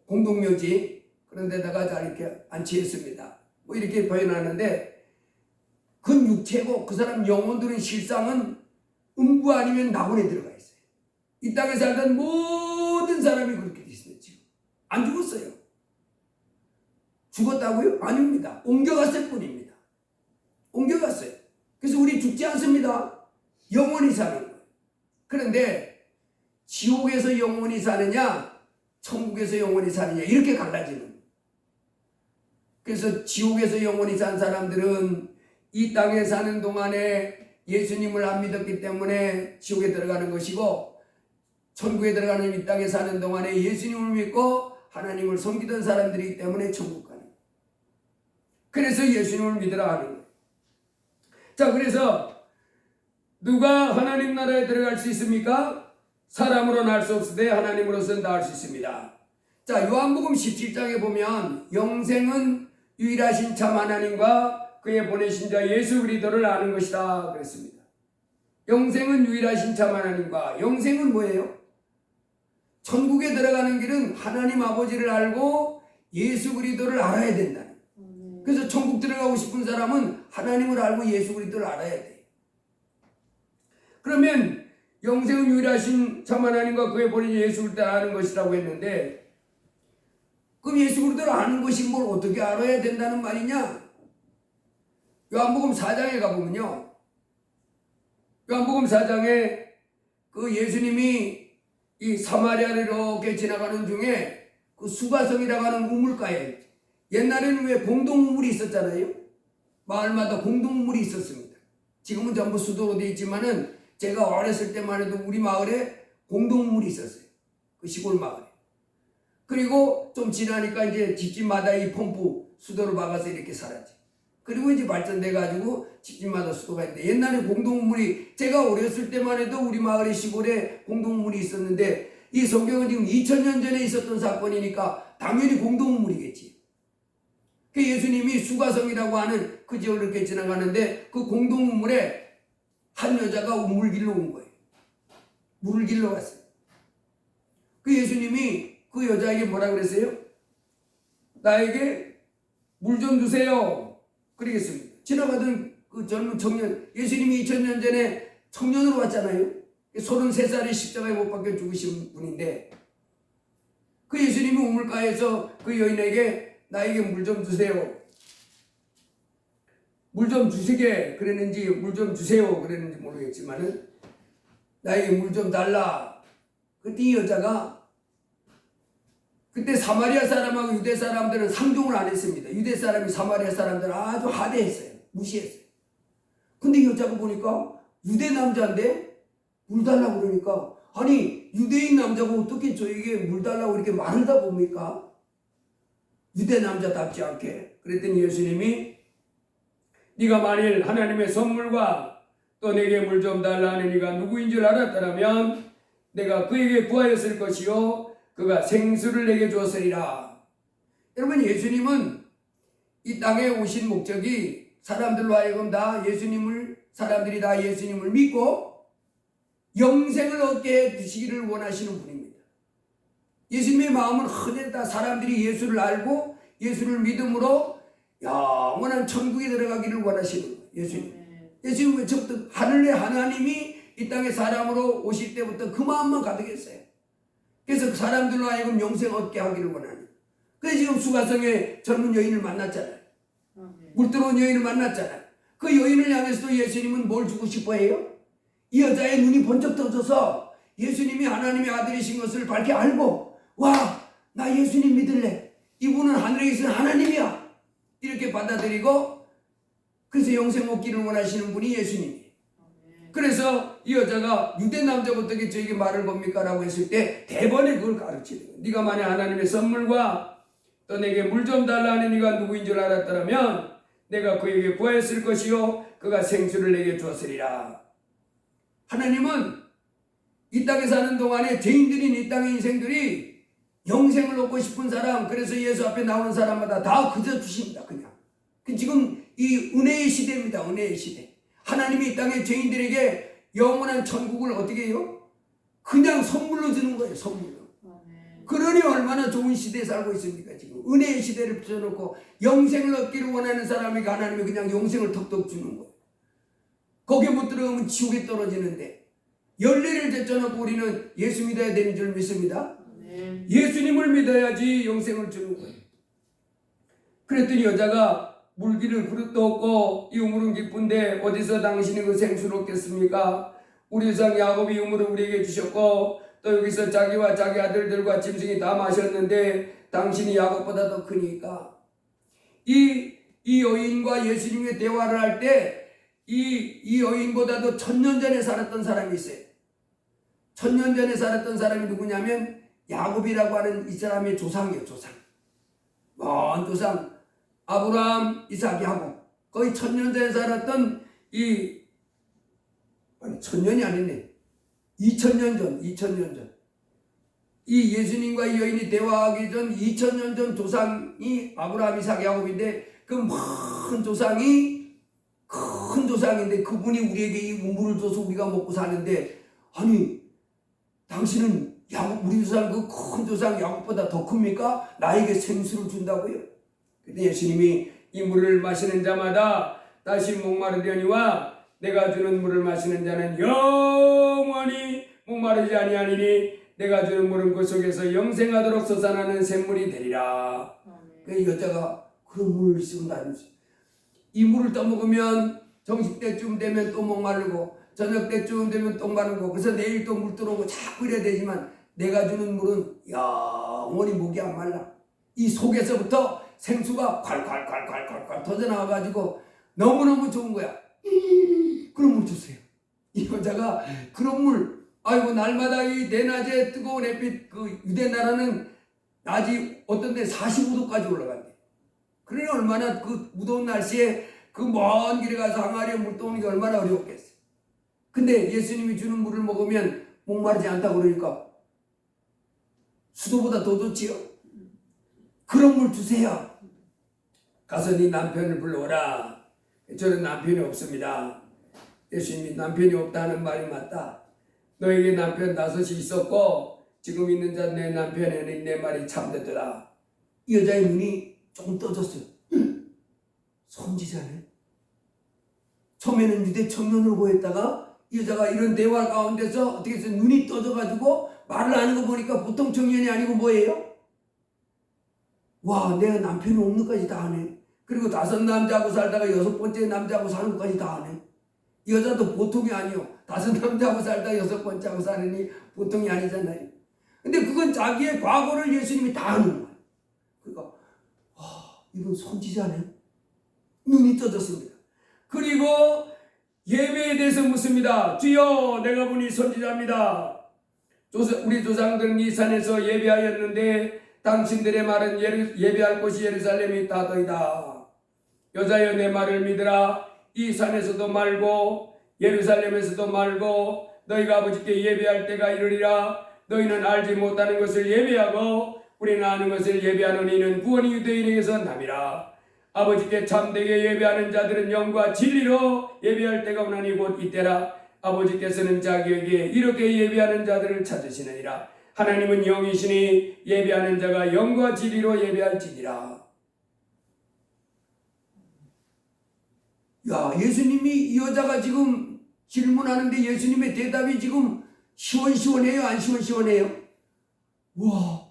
공동묘지 그런 데다가 잘 이렇게 안치했습니다. 뭐 이렇게 표현하는데, 그 육체고 그 사람 영혼들은 실상은 음부 아니면 낙원에 들어가 있어요. 이 땅에 살던 모든 사람이 그렇게 돼 있어요. 지금 안 죽었어요. 죽었다고요? 아닙니다. 옮겨갔을 뿐입니다. 옮겨갔어요. 그래서 우리 죽지 않습니다. 영원히 사는 거예요. 그런데 지옥에서 영원히 사느냐, 천국에서 영원히 사느냐, 이렇게 갈라지는 거예요. 그래서 지옥에서 영원히 산 사람들은 이 땅에 사는 동안에 예수님을 안 믿었기 때문에 지옥에 들어가는 것이고, 천국에 들어가는 이 땅에 사는 동안에 예수님을 믿고 하나님을 섬기던 사람들이기 때문에 천국 가는 거예요. 그래서 예수님을 믿으라 하는 거예요. 자, 그래서 누가 하나님 나라에 들어갈 수 있습니까? 사람으로는 할 수 없으되 하나님으로서는 다 할 수 있습니다. 자, 요한복음 17장에 보면 영생은 유일하신 참 하나님과 그의 보내신 자 예수 그리스도를 아는 것이다 그랬습니다. 영생은 유일하신 참 하나님과, 영생은 뭐예요? 천국에 들어가는 길은 하나님 아버지를 알고 예수 그리스도를 알아야 된다는 거예요. 그래서 천국 들어가고 싶은 사람은 하나님을 알고 예수 그리스도를 알아야 돼요. 그러면 영생은 유일하신 참 하나님과 그의 보내신 예수 그리스도를 아는 것이라고 했는데, 그럼 예수 그리스도를 아는 것이 뭘 어떻게 알아야 된다는 말이냐? 요한복음 4장에 가보면요, 요한복음 4장에 그 예수님이 이 사마리아를 이렇게 지나가는 중에 그 수가성이라고 하는 우물가에, 옛날에는 왜 공동우물이 있었잖아요. 마을마다 공동우물이 있었습니다. 지금은 전부 수도로 되어 있지만은 제가 어렸을 때만 해도 우리 마을에 공동우물이 있었어요. 그 시골 마을에. 그리고 좀 지나니까 이제 집집마다 이 펌프 수도를 박아서 이렇게 살았지. 그리고 이제 발전돼 가지고 집집마다 수도가 있는데, 옛날에 공동우물이, 제가 어렸을 때만 해도 우리 마을의 시골에 공동우물이 있었는데, 이 성경은 지금 2000년 전에 있었던 사건이니까 당연히 공동우물이겠지. 그 예수님이 수가성이라고 하는 그 지역을 이렇게 지나가는데, 그 공동우물에 한 여자가 물길로 온 거예요. 물을 길러 갔어요. 그 예수님이 그 여자에게 뭐라 그랬어요? 나에게 물 좀 주세요. 그러겠습니다. 지나가던 그 젊은 청년, 예수님이 2000년 전에 청년으로 왔잖아요. 33살에 십자가에 못 박혀 죽으신 분인데, 그 예수님이 우물가에서 그 여인에게 나에게 물 좀 주세요. 물 좀 주시게 그랬는지 물 좀 주세요 그랬는지 모르겠지만은, 나에게 물 좀 달라. 그때 이 여자가, 그때 사마리아 사람하고 유대 사람들은 상종을 안 했습니다. 유대 사람이 사마리아 사람들을 아주 하대했어요. 무시했어요. 근데 이 여자가 보니까 유대 남자인데 물 달라고 그러니까, 아니 유대인 남자가 어떻게 저에게 물 달라고 이렇게 말하다 봅니까? 유대 남자답지 않게. 그랬더니 예수님이 네가 만일 하나님의 선물과 또 내게 물 좀 달라는 이가 누구인 줄 알았더라면 내가 그에게 구하였을 것이요 그가 생수를 내게 주었으리라. 여러분, 예수님은 이 땅에 오신 목적이 사람들로 하여금 사람들이 다 예수님을 믿고 영생을 얻게 되시기를 원하시는 분입니다. 예수님의 마음은 흔히다 사람들이 예수를 알고 예수를 믿음으로 영원한 천국에 들어가기를 원하시는 거예요. 예수님 처음부터 하늘의 하나님이 이 땅에 사람으로 오실 때부터 그 마음만 가득했어요. 그래서 사람들로 하여금 영생 얻게 하기를 원하는. 그래서 지금 수가성에 젊은 여인을 만났잖아요. 물 들어온 여인을 만났잖아요. 그 여인을 향해서도 예수님은 뭘 주고 싶어 해요? 이 여자의 눈이 번쩍 떠져서 예수님이 하나님의 아들이신 것을 밝게 알고, 와, 나 예수님 믿을래. 이분은 하늘에 계신 하나님이야. 이렇게 받아들이고, 그래서 영생 얻기를 원하시는 분이 예수님이에요. 그래서 이 여자가 유대 남자가 어떻게 저에게 말을 겁니까? 라고 했을 때 대번에 그걸 가르치는 거예요. 네가 만약 하나님의 선물과 또 내게 물 좀 달라는 이가 누구인 줄 알았더라면 내가 그에게 구하였을 것이요 그가 생수를 내게 주었으리라. 하나님은 이 땅에 사는 동안에 죄인들인 이 땅의 인생들이 영생을 얻고 싶은 사람, 그래서 예수 앞에 나오는 사람마다 다 그저 주십니다. 그냥. 지금 이 은혜의 시대입니다. 은혜의 시대. 하나님이 이 땅의 죄인들에게 영원한 천국을 어떻게 해요? 그냥 선물로 주는 거예요. 선물로. 그러니 얼마나 좋은 시대에 살고 있습니까? 지금 은혜의 시대를 붙여놓고 영생을 얻기를 원하는 사람에게 하나님이 그냥 영생을 턱턱 주는 거예요. 거기에 못 들어가면 지옥에 떨어지는데 열례를 제쳐놓고 우리는 예수 믿어야 되는 줄 믿습니다. 예수님을 믿어야지 영생을 주는 거예요. 그랬더니 여자가 물기를 그릇도 없고 이 우물은 깊은데 어디서 당신이 그 생수를 얻겠습니까? 우리 조상 야곱이 우물을 우리에게 주셨고 또 여기서 자기와 자기 아들들과 짐승이 다 마셨는데 당신이 야곱보다 더 크니까. 이 여인과 예수님의 대화를 할 때 이 여인보다도 1000년 전에 살았던 사람이 있어요. 1000년 전에 살았던 사람이 누구냐면 야곱이라고 하는 이 사람의 조상이에요. 조상. 먼 조상. 아브라함, 이삭, 야곱. 거의 1000년 전에 살았던 아니 1000년이 아니네. 2000년 전. 이 예수님과 이 여인이 대화하기 전 2000년 전 조상이 아브라함, 이삭, 야곱인데 그 먼 조상이 큰 조상인데 그분이 우리에게 이 우물을 줘서 우리가 먹고 사는데, 아니 당신은 우리 조상 그 큰 조상 야곱보다 더 큽니까? 나에게 생수를 준다고요? 근데 예수님이 이 물을 마시는 자마다 다시 목마르려니와 내가 주는 물을 마시는 자는 영원히 목마르지 아니하니니 내가 주는 물은 그 속에서 영생하도록 솟아나는 샘물이 되리라. 그 여자가 그런 물을 쓰고 다니면서 이 물을 떠먹으면 정식 때쯤 되면 또 목마르고 저녁 때쯤 되면 또 마르고 그래서 내일 또 물 들어오고 자꾸 이래야 되지만 내가 주는 물은 영원히 목이 안 말라. 이 속에서부터 생수가 콸콸콸콸콸콸 터져나와가지고 너무너무 좋은 거야. 그런 물 주세요. 이 여자가 그런 물, 아이고 날마다 이 대낮에 뜨거운 햇빛, 그 유대 나라는 낮이 어떤 데 45도까지 올라간대. 그러니 얼마나 그 무더운 날씨에 그 먼 길에 가서 항아리에 물 떠오는 게 얼마나 어려웠겠어. 근데 예수님이 주는 물을 먹으면 목마르지 않다고 그러니까 수도보다 더 좋지요. 그런 물 주세요. 가서 네 남편을 불러오라. 저는 남편이 없습니다. 예수님이 남편이 없다는 말이 맞다. 너에게 남편 5이 있었고 지금 있는 자 내 남편에는 내 말이 참되더라. 이 여자의 눈이 조금 떠졌어요. 선지자네. 처음에는 유대 청년으로 보였다가 이 여자가 이런 대화 가운데서 어떻게 해서 눈이 떠져가지고 말을 하는 거 보니까 보통 청년이 아니고 뭐예요? 와, 내가 남편이 없는 것까지 다 하네. 그리고 5 남자하고 살다가 6번째 남자하고 사는 것까지 다 하네. 이 여자도 보통이 아니요. 5 남자하고 살다가 6번째하고 사느니 보통이 아니잖아요. 근데 그건 자기의 과거를 예수님이 다 아는 거예요. 그러니까 와, 이건 선지자네. 눈이 떠졌습니다. 그리고 예배에 대해서 묻습니다. 주여, 내가 보니 선지자입니다. 우리 조상들은 이 산에서 예배하였는데 당신들의 말은 예배할 곳이 예루살렘이 있다더이다. 여자여 내 말을 믿으라. 이 산에서도 말고 예루살렘에서도 말고 너희가 아버지께 예배할 때가 이르리라. 너희는 알지 못하는 것을 예배하고 우리는 아는 것을 예배하노니 이는 구원이 유대인에게서 남이라. 아버지께 참되게 예배하는 자들은 영과 진리로 예배할 때가 오나니 곧 이때라. 아버지께서는 자기에게 이렇게 예배하는 자들을 찾으시느니라. 하나님은 영이시니 예배하는 자가 영과 진리로 예배할지니라. 야, 예수님이 이 여자가 지금 질문하는데 예수님의 대답이 지금 시원시원해요? 안 시원시원해요? 와,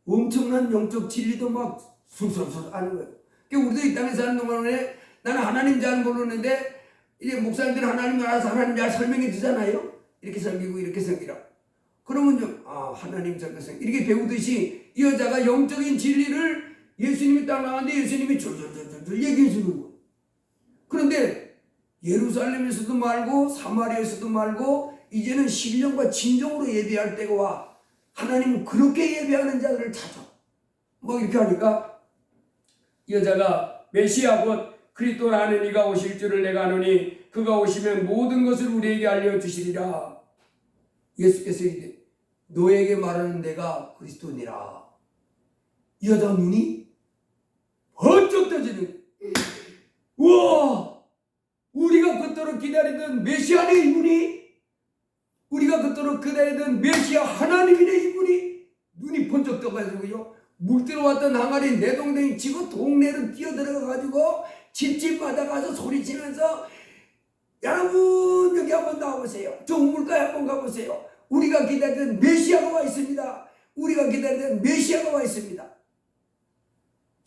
엄청난 영적 진리도 막 술술술 하는 거예요. 그러니까 우리도 이 땅에 사는 동안에 나는 하나님 잘 모르는데 이제 목사님들은 하나님을 알아서 하나님 잘 설명해 주잖아요. 이렇게 섬기고 이렇게 섬기라. 그러면 좀 하나님 설명 이렇게 배우듯이 이 여자가 영적인 진리를 예수님이 딱 나왔는데 예수님이 줄줄줄줄 얘기해 주는 거예요. 그런데 예루살렘에서도 말고 사마리아에서도 말고 이제는 신령과 진정으로 예배할 때가 와. 하나님은 그렇게 예배하는 자들을 찾아. 뭐 이렇게 하니까 이 여자가 메시아 곧 그리스도라는 이가 오실 줄을 내가 아노니 그가 오시면 모든 것을 우리에게 알려주시리라. 예수께서 이르되 너에게 말하는 내가 그리스도니라. 이 여자 눈이 번쩍 떠지는 우와, 우리가 그토록 기다리던 메시아네 이분이, 우리가 그토록 기다리던 메시아 하나님이네 이분이 눈이 번쩍 떠가지고요, 물 들어왔던 항아리 내동댕이 치고 동네로 뛰어들어가가지고 집집마다 가서 소리치면서 여러분 여기 한번 나와보세요. 저 우물가에 한번 가보세요. 우리가 기다리던 메시아가 와 있습니다. 우리가 기다리던 메시아가 와 있습니다.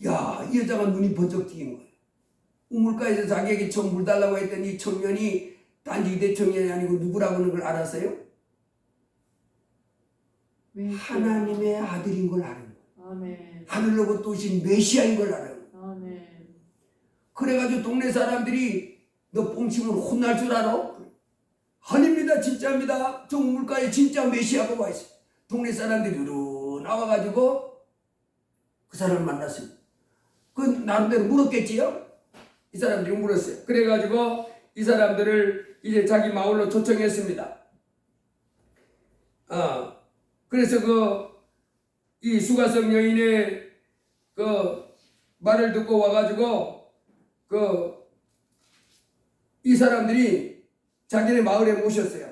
야, 이 여자가 눈이 번쩍 띄는 거예요. 우물가에서 자기에게 처음 물 달라고 했던 이 청년이 단지 이대 청년이 아니고 누구라고 하는 걸 알았어요? 하나님의 아들인 걸 아는 거예요. 아멘. 하늘로부터 오신 메시아인 걸 알아요. 아멘. 그래가지고 동네 사람들이 너 뽕치면 혼날 줄 알아? 아닙니다, 진짜입니다. 저 우물가에 진짜 메시아가 와 있어요. 동네 사람들이 으르 나와가지고 그 사람을 만났어요. 그 나름대로 물었겠지요? 이 사람들이 물었어요. 그래가지고 이 사람들을 이제 자기 마을로 초청했습니다. 그래서 이 수가성 여인의 말을 듣고 와가지고 이 사람들이 자기네 마을에 모셨어요.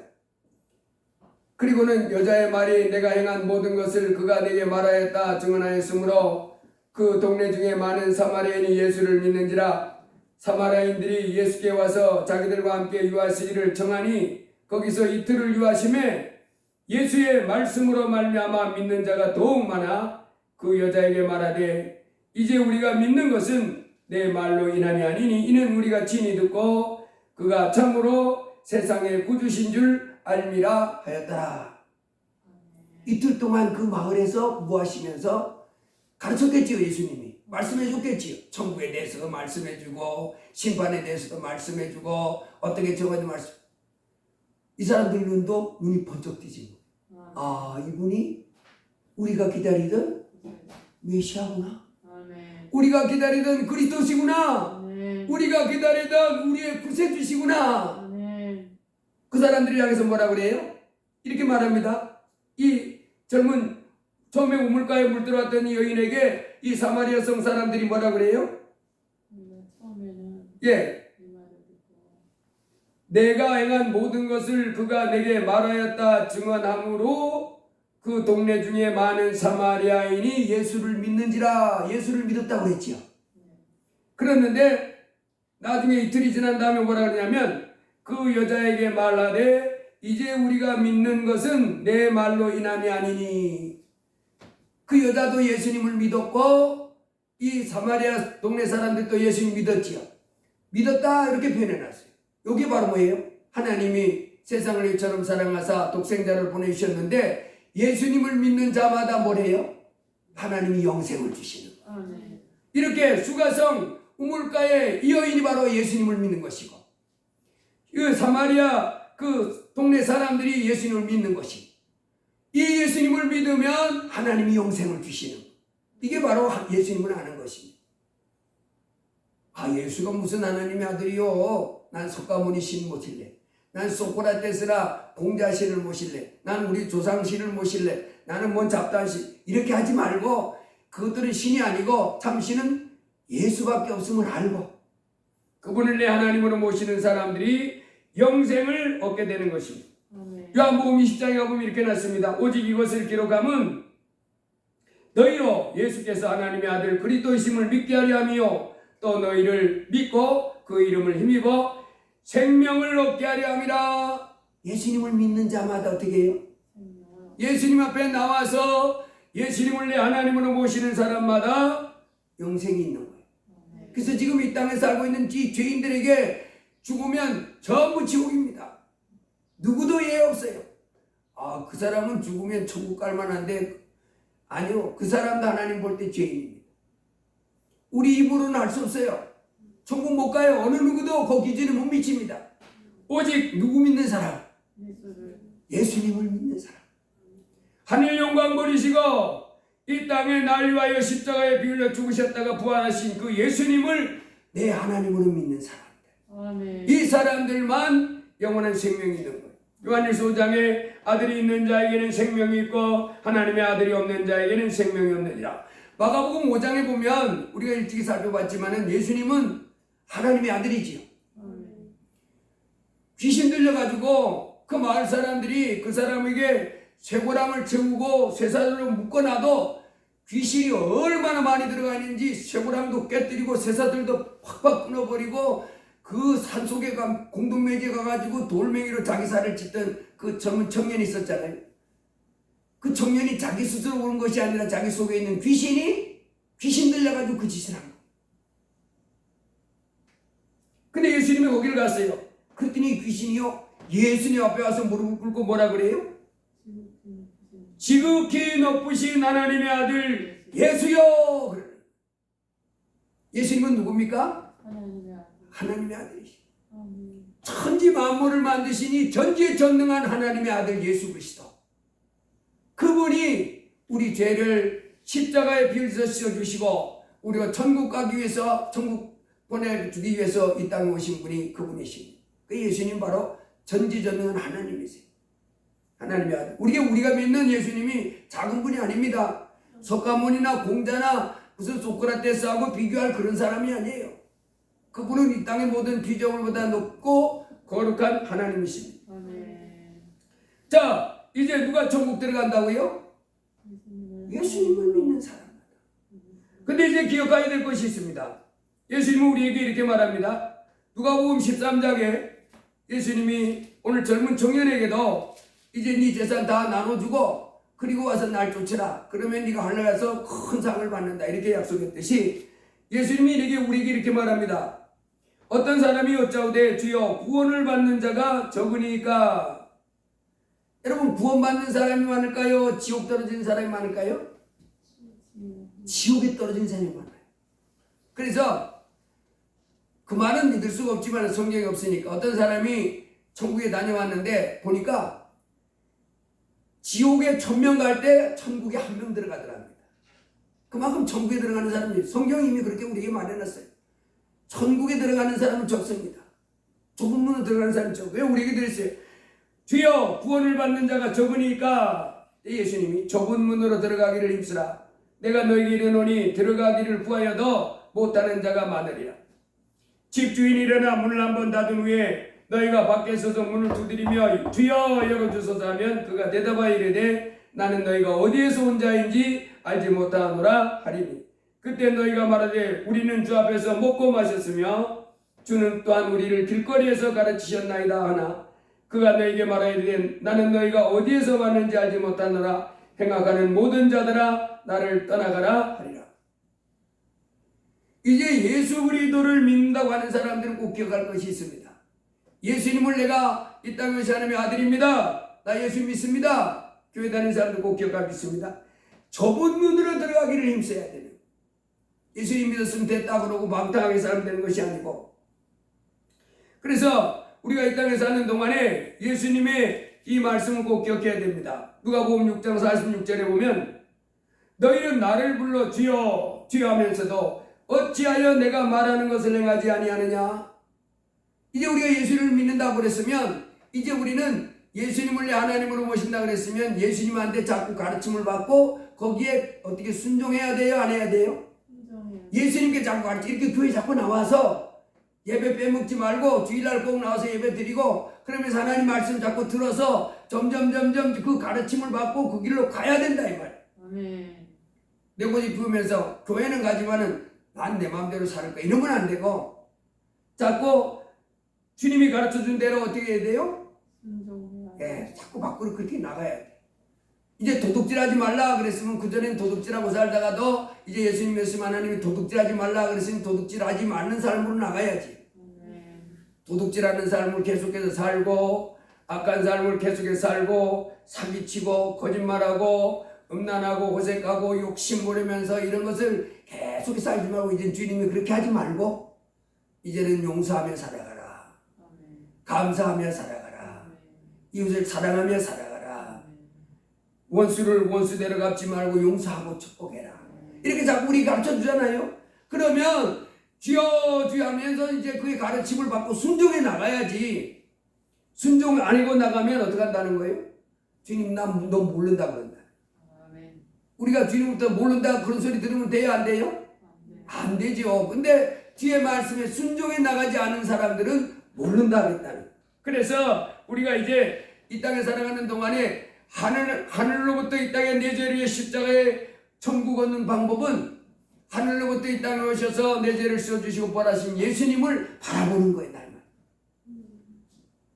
그리고는 여자의 말이 내가 행한 모든 것을 그가 내게 말하였다 증언하였으므로 그 동네 중에 많은 사마리아인이 예수를 믿는지라. 사마리아인들이 예수께 와서 자기들과 함께 유하시기를 청하니 거기서 이틀을 유하심에 예수의 말씀으로 말미암아 믿는 자가 더욱 많아 그 여자에게 말하되 이제 우리가 믿는 것은 내 말로 인함이 아니니 이는 우리가 친히 듣고 그가 참으로 세상의 구주신 줄 알미라 하였더라. 이틀 동안 그 마을에서 뭐 하시면서 가르쳤겠지요. 예수님이 말씀해 줬겠지요. 천국에 대해서도 말씀해 주고 심판에 대해서도 말씀해 주고 어떻게 저거도 말씀. 이 사람들 눈도 눈이 번쩍 뜨지. 이분이 우리가 기다리던 메시아구나. 아멘. 우리가 기다리던 그리스도시구나. 아멘. 우리가 기다리던 우리의 구세주시구나. 아멘. 그 사람들이 향해서 뭐라 그래요? 이렇게 말합니다. 이 젊은 처음에 우물가에 물 들어왔던 이 여인에게 이 사마리아 성 사람들이 뭐라 그래요? 처음에는 예, 이 말을 듣고 내가 행한 모든 것을 그가 내게 말하였다 증언함으로 그 동네 중에 많은 사마리아인이 예수를 믿는지라. 예수를 믿었다고 그랬지요. 그랬는데 나중에 이틀이 지난 다음에 뭐라 그러냐면 그 여자에게 말하되 이제 우리가 믿는 것은 내 말로 인함이 아니니. 그 여자도 예수님을 믿었고 이 사마리아 동네 사람들도 예수님 믿었지요. 믿었다 이렇게 표현해놨어요. 이게 바로 뭐예요? 하나님이 세상을 이처럼 사랑하사 독생자를 보내주셨는데 예수님을 믿는 자마다 뭐래요? 하나님이 영생을 주시는 거예요. 아멘. 이렇게 수가성 우물가에 이 여인이 바로 예수님을 믿는 것이고 그 사마리아 그 동네 사람들이 예수님을 믿는 것이 이 예수님을 믿으면 하나님이 영생을 주시는, 이게 바로 예수님을 아는 것입니다. 아, 예수가 무슨 하나님의 아들이요? 난 석가모니 신 모실래. 난 소크라테스라 공자신을 모실래. 난 우리 조상신을 모실래. 나는 뭔 잡다신. 이렇게 하지 말고, 그것들은 신이 아니고 참 신은 예수밖에 없음을 알고 그분을 내 하나님으로 모시는 사람들이 영생을 얻게 되는 것입니다. 아멘. 요한복음 20장에 가보면 이렇게 났습니다. 오직 이것을 기록함은 너희로 예수께서 하나님의 아들 그리스도이심을 믿게 하려 함이요 또 너희를 믿고 그 이름을 힘입어 생명을 얻게 하려 함이라. 예수님을 믿는 자마다 어떻게 해요? 예수님 앞에 나와서 예수님을 내 하나님으로 모시는 사람마다 영생이 있는 거예요. 그래서 지금 이 땅에 살고 있는 이 죄인들에게 죽으면 전부 지옥입니다. 누구도 예외 없어요. 아, 그 사람은 죽으면 천국 갈 만한데, 아니요, 그 사람도 하나님 볼 때 죄인입니다. 우리 입으로는 할 수 없어요. 천국 못 가요. 어느 누구도 그 기준에 못 미칩니다. 오직 누구 믿는 사람? 예수님을 믿는 사람. 하늘 영광 버리시고 이 땅에 날 위하여 십자가에 비울려 죽으셨다가 부활하신 그 예수님을 내 하나님으로 믿는 사람들. 아멘. 이 사람들만 영원한 생명이 있는 거예요. 요한일서 5장에 아들이 있는 자에게는 생명이 있고 하나님의 아들이 없는 자에게는 생명이 없느니라. 마가복음 5장에 보면 우리가 일찍이 살펴봤지만 예수님은 하나님의 아들이지요. 아멘. 귀신 들려가지고 그 마을 사람들이 그 사람에게 쇠고랑을 채우고 쇠사슬로 묶어놔도 귀신이 얼마나 많이 들어가 있는지 쇠고랑도 깨뜨리고 쇠사슬도 팍팍 끊어버리고 그 산속에 공동묘지에 가가지고 돌멩이로 자기 살을 찢던 그 젊은 청년이 있었잖아요. 그 청년이 자기 스스로 오는 것이 아니라 자기 속에 있는 귀신 들려가지고 그 짓을 한 거예요. 근데 예수님이 거기를 갔어요. 그랬더니 귀신이요 예수님 앞에 와서 무릎을 꿇고 뭐라 그래요? 지극히 높으신 하나님의 아들 예수여. 그래. 예수님은 누굽니까? 하나님의 아들이시. 천지 만물을 만드시니 전지전능한 하나님의 아들 예수 그리스도. 그분이 우리 죄를 십자가에 빌려 씌워주시고 우리가 천국 가기 위해서, 천국 보내주기 위해서 이 땅에 오신 분이 그분이십니다. 그 예수님 바로 전지전능한 하나님이세요. 하나님의 아들. 우리가 믿는 예수님이 작은 분이 아닙니다. 석가모니나 공자나 무슨 소크라테스하고 비교할 그런 사람이 아니에요. 그분은 이 땅의 모든 비정을보다 높고 거룩한 하나님이십니다. 아멘. 자, 이제 누가 천국 들어간다고요? 예수님을 믿는 사람입니다. 근데 이제 기억해야 될 것이 있습니다. 예수님은 우리에게 이렇게 말합니다. 누가복음 13장에 예수님이 오늘 젊은 청년에게도 이제 네 재산 다 나눠주고 그리고 와서 날 쫓으라. 그러면 네가 하늘에 가서 큰 상을 받는다. 이렇게 약속했듯이 예수님이 우리에게 이렇게 말합니다. 어떤 사람이 여짜오되 주여 구원을 받는 자가 적으니까. 여러분 구원받는 사람이 많을까요? 지옥 떨어진 사람이 많을까요? 지옥에 떨어진 사람이 많아요. 그래서 그 말은 믿을 수가 없지만 성경이 없으니까 어떤 사람이 천국에 다녀왔는데 보니까 지옥에 1000명 갈 때 천국에 1명 들어가더랍니다. 그만큼 천국에 들어가는 사람이 성경이 이미 그렇게 우리에게 말해놨어요. 천국에 들어가는 사람은 적습니다. 좁은 문으로 들어가는 사람은 적어요. 왜 우리에게 그랬어요? 주여 구원을 받는 자가 적으니까 예수님이 좁은 문으로 들어가기를 힘쓰라. 내가 너에게 이르노니 들어가기를 구하여도 못하는 자가 많으리라. 집주인이 일어나 문을 한번 닫은 후에 너희가 밖에 서서 문을 두드리며 주여 열어주소서 하면 그가 대답하여 이르되 나는 너희가 어디에서 온 자인지 알지 못하노라 하리니 그때 너희가 말하되 우리는 주 앞에서 먹고 마셨으며 주는 또한 우리를 길거리에서 가르치셨나이다 하나 그가 너희에게 말하여 이르되 나는 너희가 어디에서 왔는지 알지 못하노라 행악하는 모든 자들아 나를 떠나가라 하리라. 이제 예수 그리스도를 믿는다고 하는 사람들은 꼭 기억할 것이 있습니다. 예수님을 내가 이 땅에 오신 하나님의 아들입니다. 나 예수 믿습니다. 교회 다니는 사람들 꼭 기억할 수 있습니다. 좁은 문으로 들어가기를 힘써야 되는. 예수님 믿었으면 됐다 그러고 방탕하게 살면 되는 것이 아니고. 그래서 우리가 이 땅에 사는 동안에 예수님의 이 말씀을 꼭 기억해야 됩니다. 누가복음 6장 46절에 보면 너희는 나를 불러 주여 주여 하면서도 어찌하여 내가 말하는 것을 행하지 아니하느냐. 이제 우리가 예수를 믿는다고 그랬으면 이제 우리는 예수님을 하나님으로 모신다 그랬으면 예수님한테 자꾸 가르침을 받고 거기에 어떻게 순종해야 돼요? 안 해야 돼요? 예수님께 자꾸 가르치 이렇게 교회 자꾸 나와서 예배 빼먹지 말고 주일날 꼭 나와서 예배 드리고 그러면서 하나님 말씀 자꾸 들어서 점점 그 가르침을 받고 그 길로 가야 된다 이 말. 내 고집 부으면서 교회는 가지만은 난 내 마음대로 살 거야 이러면 안 되고 자꾸 주님이 가르쳐준 대로 어떻게 해야 돼요? 예, 자꾸 밖으로 그렇게 나가야 돼. 이제 도둑질하지 말라 그랬으면 그전엔 도둑질하고 살다가도 이제 예수님 말씀 하나님이 도둑질하지 말라 그랬으면 도둑질하지 말는 삶으로 나가야지. 도둑질하는 삶을 계속해서 살고 악한 삶을 계속해서 살고 사기치고 거짓말하고 음란하고 호색하고 욕심 부리면서 이런 것을 계속 살지 말고 이제 주님이 그렇게 하지 말고 이제는 용서하며 살아가라. 감사하며 살아가라. 이웃을 사랑하며 살아가라. 원수를 원수대로 갚지 말고 용서하고 축복해라. 이렇게 자꾸 우리 가르쳐 주잖아요. 그러면 주여 주여 하면서 이제 그의 가르침을 받고 순종해 나가야지. 순종 아니고 나가면 어떻게 한다는 거예요? 주님 너 모른다 그런다. 우리가 주님부터 모른다 그런 소리 들으면 돼요 안 돼요? 안 되죠. 근데 뒤에 말씀에 순종해 나가지 않은 사람들은 모른다 그랬다는. 그래서 우리가 이제 이 땅에 살아가는 동안에 하늘로부터 이 땅에 내 죄를 위해 십자가에 천국 얻는 방법은 하늘로부터 이 땅에 오셔서 내 죄를 씌워주시고 벌하신 예수님을 바라보는 거예요. 날만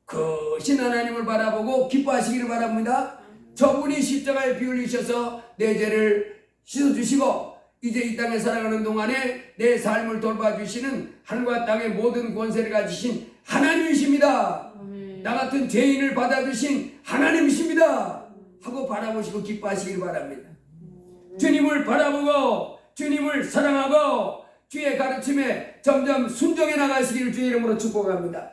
그 신 하나님을 바라보고 기뻐하시기를 바랍니다. 저분이 십자가에 피 흘리셔서 내 죄를 씻어주시고 이제 이 땅에 살아가는 동안에 내 삶을 돌봐주시는 하늘과 땅의 모든 권세를 가지신 하나님이십니다. 나 같은 죄인을 받아주신 하나님이십니다 하고 바라보시고 기뻐하시길 바랍니다. 주님을 바라보고 주님을 사랑하고 주의 가르침에 점점 순종해 나가시기를 주의 이름으로 축복합니다.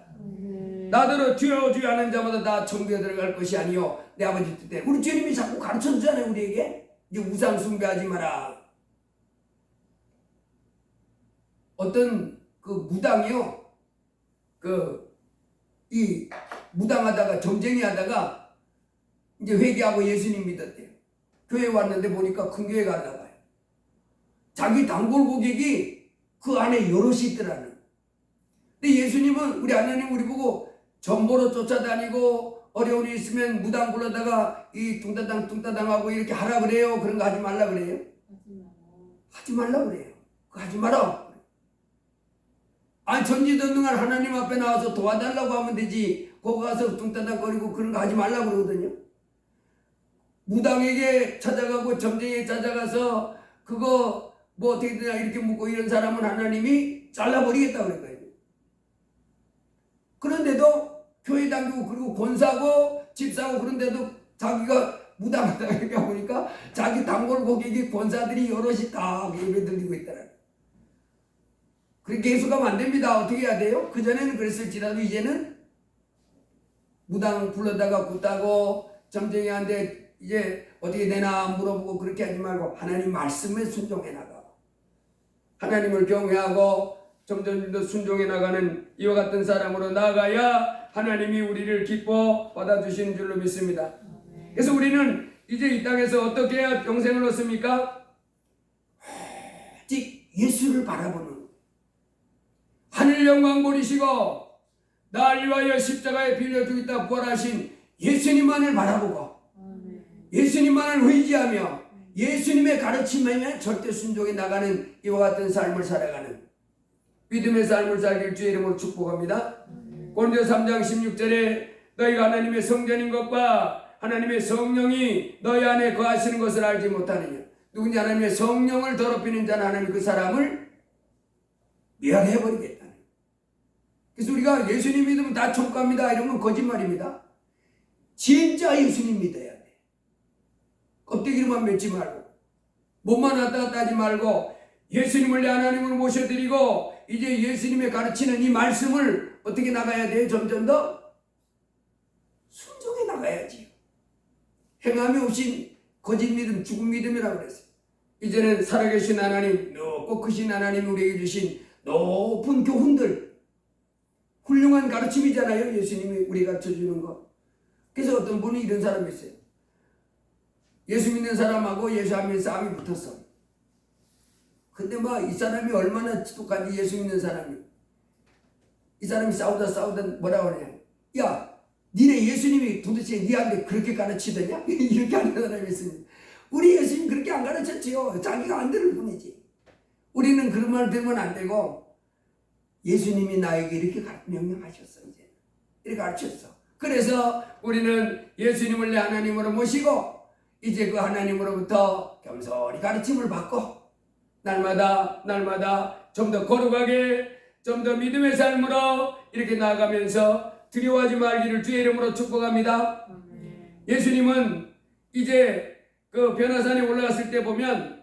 나더러 주여 주여 하는 자마다 다 천국에 들어갈 것이 아니요 내 아버지 뜻대로. 우리 주님이 자꾸 가르쳐 주잖아요 우리에게. 이제 우상 숭배하지 마라. 어떤 그 무당이요 이 무당하다가 점쟁이 하다가 이제 회개하고 예수님 믿었대요. 교회 왔는데 보니까 큰 교회 갔나 봐요. 자기 단골 고객이 그 안에 여럿이 있더라는. 근데 예수님은 우리 하나님 우리 보고 전보로 쫓아다니고 어려운 일 있으면 무당 불러다가 이 뚱따당 하고 이렇게 하라 그래요? 그런 거 하지 말라 그래요? 하지 말라 그래요. 그거 하지 마라. 아니 전지전능한 하나님 앞에 나와서 도와달라고 하면 되지 거기 가서 뚱따닥거리고 그런 거 하지 말라 그러거든요. 무당에게 찾아가고 점쟁이에 찾아가서 그거 뭐 어떻게 되냐 이렇게 묻고 이런 사람은 하나님이 잘라버리겠다 그랬거든요. 그런데도 교회 다니고 그리고 권사고 집사고 그런데도 자기가 무당하다가 이렇게 보니까 자기 단골 고객이 권사들이 여럿이 다 예배 드리고 있더라. 그렇게 계속 가면 안 됩니다. 어떻게 해야 돼요? 그전에는 그랬을지라도 이제는 무당 불러다가 굿다고 점쟁이한테 이제 어떻게 되나 물어보고 그렇게 하지 말고 하나님 말씀에 순종해 나가고 하나님을 경외하고 점점 더 순종해 나가는 이와 같은 사람으로 나가야 하나님이 우리를 기뻐 받아주시는 줄로 믿습니다. 그래서 우리는 이제 이 땅에서 어떻게 해야 영생을 얻습니까? 오직 예수를 바라보는 하늘 영광 보리시고 날 위하여 십자가에 빌려 죽겠다 부활하신 예수님만을 바라보고 예수님만을 의지하며 예수님의 가르침에 절대 순종해 나가는 이와 같은 삶을 살아가는 믿음의 삶을 살길 주의 이름으로 축복합니다. 고린도서 3장 16절에 너희가 하나님의 성전인 것과 하나님의 성령이 너희 안에 거하시는 것을 알지 못하느냐. 누군지 하나님의 성령을 더럽히는 자는 하나님 그 사람을 멸해버리겠다는. 그래서 우리가 예수님 믿으면 다 천국 갑니다 이러면 거짓말입니다. 진짜 예수님 믿어야 돼. 껍데기로만 믿지 말고 몸만 왔다 갔다 하지 말고 예수님을 내 하나님으로 모셔드리고 이제 예수님의 가르치는 이 말씀을 어떻게 나가야 돼요? 점점 더 순종해 나가야 나가야지요. 행함이 없인 거짓 믿음, 죽은 믿음이라고 그랬어요. 이제는 살아계신 하나님, 높고 크신 하나님 우리에게 주신 높은 교훈들, 훌륭한 가르침이잖아요. 예수님이 우리 가르쳐주는 거. 그래서 어떤 분이 이런 사람이 있어요. 예수 믿는 사람하고 예수 안 믿는 싸움이 붙었어. 근데 막 이 사람이 얼마나 지독한지, 예수 믿는 사람이. 이 사람이 싸우다 뭐라고 그러냐. 야, 니네 예수님이 도대체 니한테 그렇게 가르치더냐? 이렇게 하는 사람이 있습니다. 우리 예수님 그렇게 안 가르쳤지요. 자기가 안 들을 뿐이지. 우리는 그런 말 들으면 안 되고, 예수님이 나에게 이렇게 명령하셨어. 이제 이렇게 가르쳤어. 그래서 우리는 예수님을 내 하나님으로 모시고 이제 그 하나님으로부터 겸손히 가르침을 받고 날마다 좀 더 거룩하게, 좀 더 믿음의 삶으로 이렇게 나아가면서 두려워하지 말기를 주의 이름으로 축복합니다. 예수님은 이제 그 변화산에 올라갔을 때 보면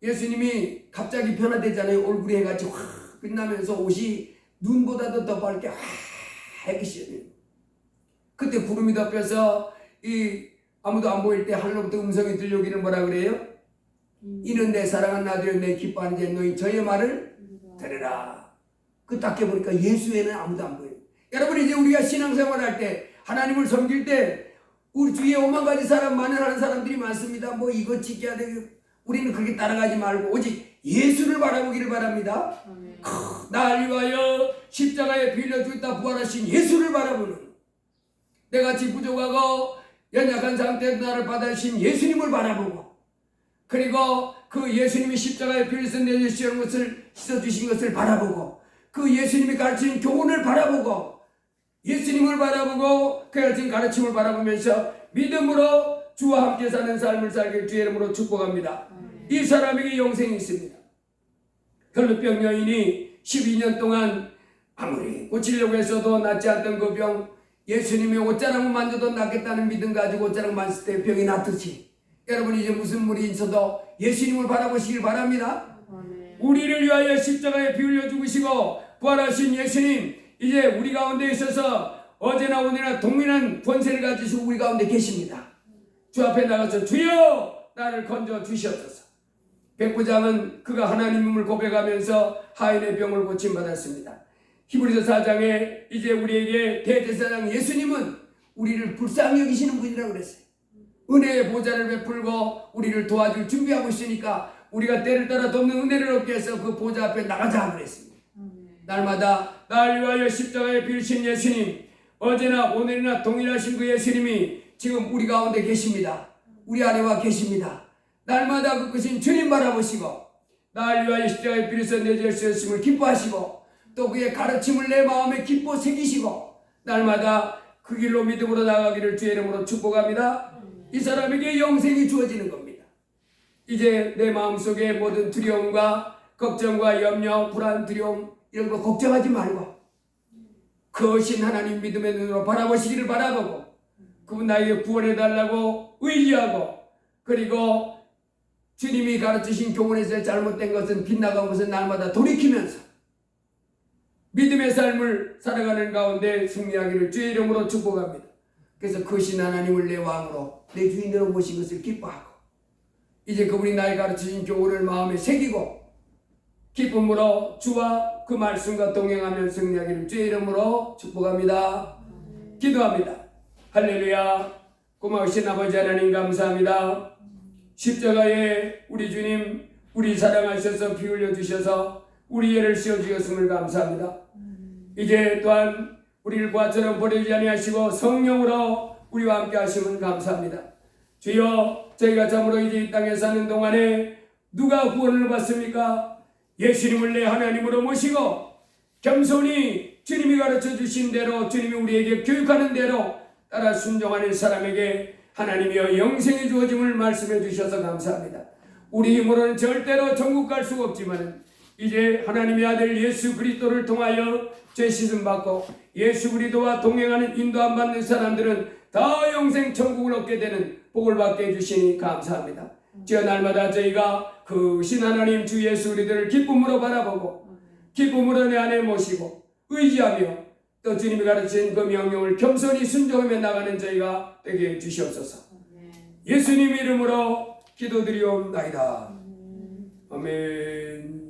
예수님이 갑자기 변화되잖아요. 얼굴이 해같이 확 빛나면서 옷이 눈보다도 더 밝게 하얗게 씌어요. 그때 구름이 덮여서 아무도 안 보일 때 하늘로부터 음성이 들려오기를 뭐라 그래요? 이는 내 사랑하는 아들이여 내 기뻐하는 자 너희 저의 말을 들으라. 그 딱 해보니까 예수 외에는 아무도 안 보여요. 여러분, 이제 우리가 신앙생활 할 때, 하나님을 섬길 때 우리 주위에 오만 가지 사람 만연하는 사람들이 많습니다. 뭐 이거 지켜야 되고, 우리는 그렇게 따라가지 말고 오직 예수를 바라보기를 바랍니다. 날 위하여 십자가에 빌려 죽다 부활하신 예수를 바라보는, 내같이 부족하고 연약한 상태에서 나를 받아주신 예수님을 바라보고, 그리고 그 예수님이 십자가에 빌려서 내주시는 것을 씻어주신 것을 바라보고, 그 예수님이 가르치는 교훈을 바라보고, 예수님을 바라보고 그 가르친 가르침을 바라보면서 믿음으로 주와 함께 사는 삶을 살길 주의 이름으로 축복합니다. 이 사람에게 영생이 있습니다. 혈루병 여인이 12년 동안 아무리 고치려고 했어도 낫지 않던 그 병, 예수님이 옷자락만 만져도 낫겠다는 믿음 가지고 옷자락 만졌을 때 병이 낫듯이, 여러분 이제 무슨 물이 있어도 예수님을 바라보시길 바랍니다. 우리를 위하여 십자가에 피 흘려 죽으시고 부활하신 예수님, 이제 우리 가운데 있어서 어제나 오늘이나 동일한 권세를 가지시고 우리 가운데 계십니다. 주 앞에 나가서 주여 나를 건져 주시옵소서. 백부장은 그가 하나님임을 고백하면서 하인의 병을 고침받았습니다. 히브리서 4장에 이제 우리에게 대제사장 예수님은 우리를 불쌍히 여기시는 분이라고 그랬어요. 은혜의 보좌를 베풀고 우리를 도와줄 준비하고 있으니까 우리가 때를 따라 돕는 은혜를 얻기 위해서 그 보좌 앞에 나가자 그랬습니다. 날마다 날 위하여 십자가에 빌신 예수님, 어제나 오늘이나 동일하신 그 예수님이 지금 우리 가운데 계십니다. 우리 안에와 계십니다. 날마다 그 크신 주님 바라보시고 날 위하여 십자가에 빌어서 내주셨음을 기뻐하시고 또 그의 가르침을 내 마음에 기뻐 새기시고 날마다 그 길로 믿음으로 나가기를 주의 이름으로 축복합니다. 이 사람에게 영생이 주어지는 겁니다. 이제 내 마음속에 모든 두려움과 걱정과 염려, 불안, 두려움 이런 거 걱정하지 말고 크신 하나님 믿음의 눈으로 바라보시기를 바라보고 그분 나에게 구원해달라고 의지하고, 그리고 주님이 가르치신 교훈에서 잘못된 것은 빗나간 것은 날마다 돌이키면서 믿음의 삶을 살아가는 가운데 승리하기를 주의 이름으로 축복합니다. 그래서 크신 하나님을 내 왕으로 내 주인으로 모신 것을 기뻐하고 이제 그분이 나의 가르치신 교훈을 마음에 새기고 기쁨으로 주와 그 말씀과 동행하며 승리하기를 주의 이름으로 축복합니다. 기도합니다. 할렐루야. 고마우신 아버지 하나님 감사합니다. 십자가에 우리 주님 우리 사랑하셔서 피 흘려 주셔서 우리 애를 씌워주셨음을 감사합니다. 이제 또한 우리를 과처럼 버리지 아니하시고 성령으로 우리와 함께 하심을 감사합니다. 주여, 저희가 참으로 이제 이 땅에 사는 동안에 누가 구원을 받습니까? 예수님을 내 하나님으로 모시고 겸손히 주님이 가르쳐 주신 대로, 주님이 우리에게 교육하는 대로 따라 순종하는 사람에게 하나님이여 영생이 주어짐을 말씀해 주셔서 감사합니다. 우리 힘으로는 절대로 천국 갈 수가 없지만 이제 하나님의 아들 예수 그리스도를 통하여 죄 씻음 받고 예수 그리스도와 동행하는 인도함 받는 사람들은 다 영생 천국을 얻게 되는 복을 받게 해주시니 감사합니다. 주여, 날마다 저희가 그 신 하나님 주 예수 그리스도를 기쁨으로 바라보고 기쁨으로 내 안에 모시고 의지하며 또 주님이 가르친 그 명령을 겸손히 순종하며 나가는 저희가 되게 주시옵소서. 예수님 이름으로 기도드리옵나이다. 아멘.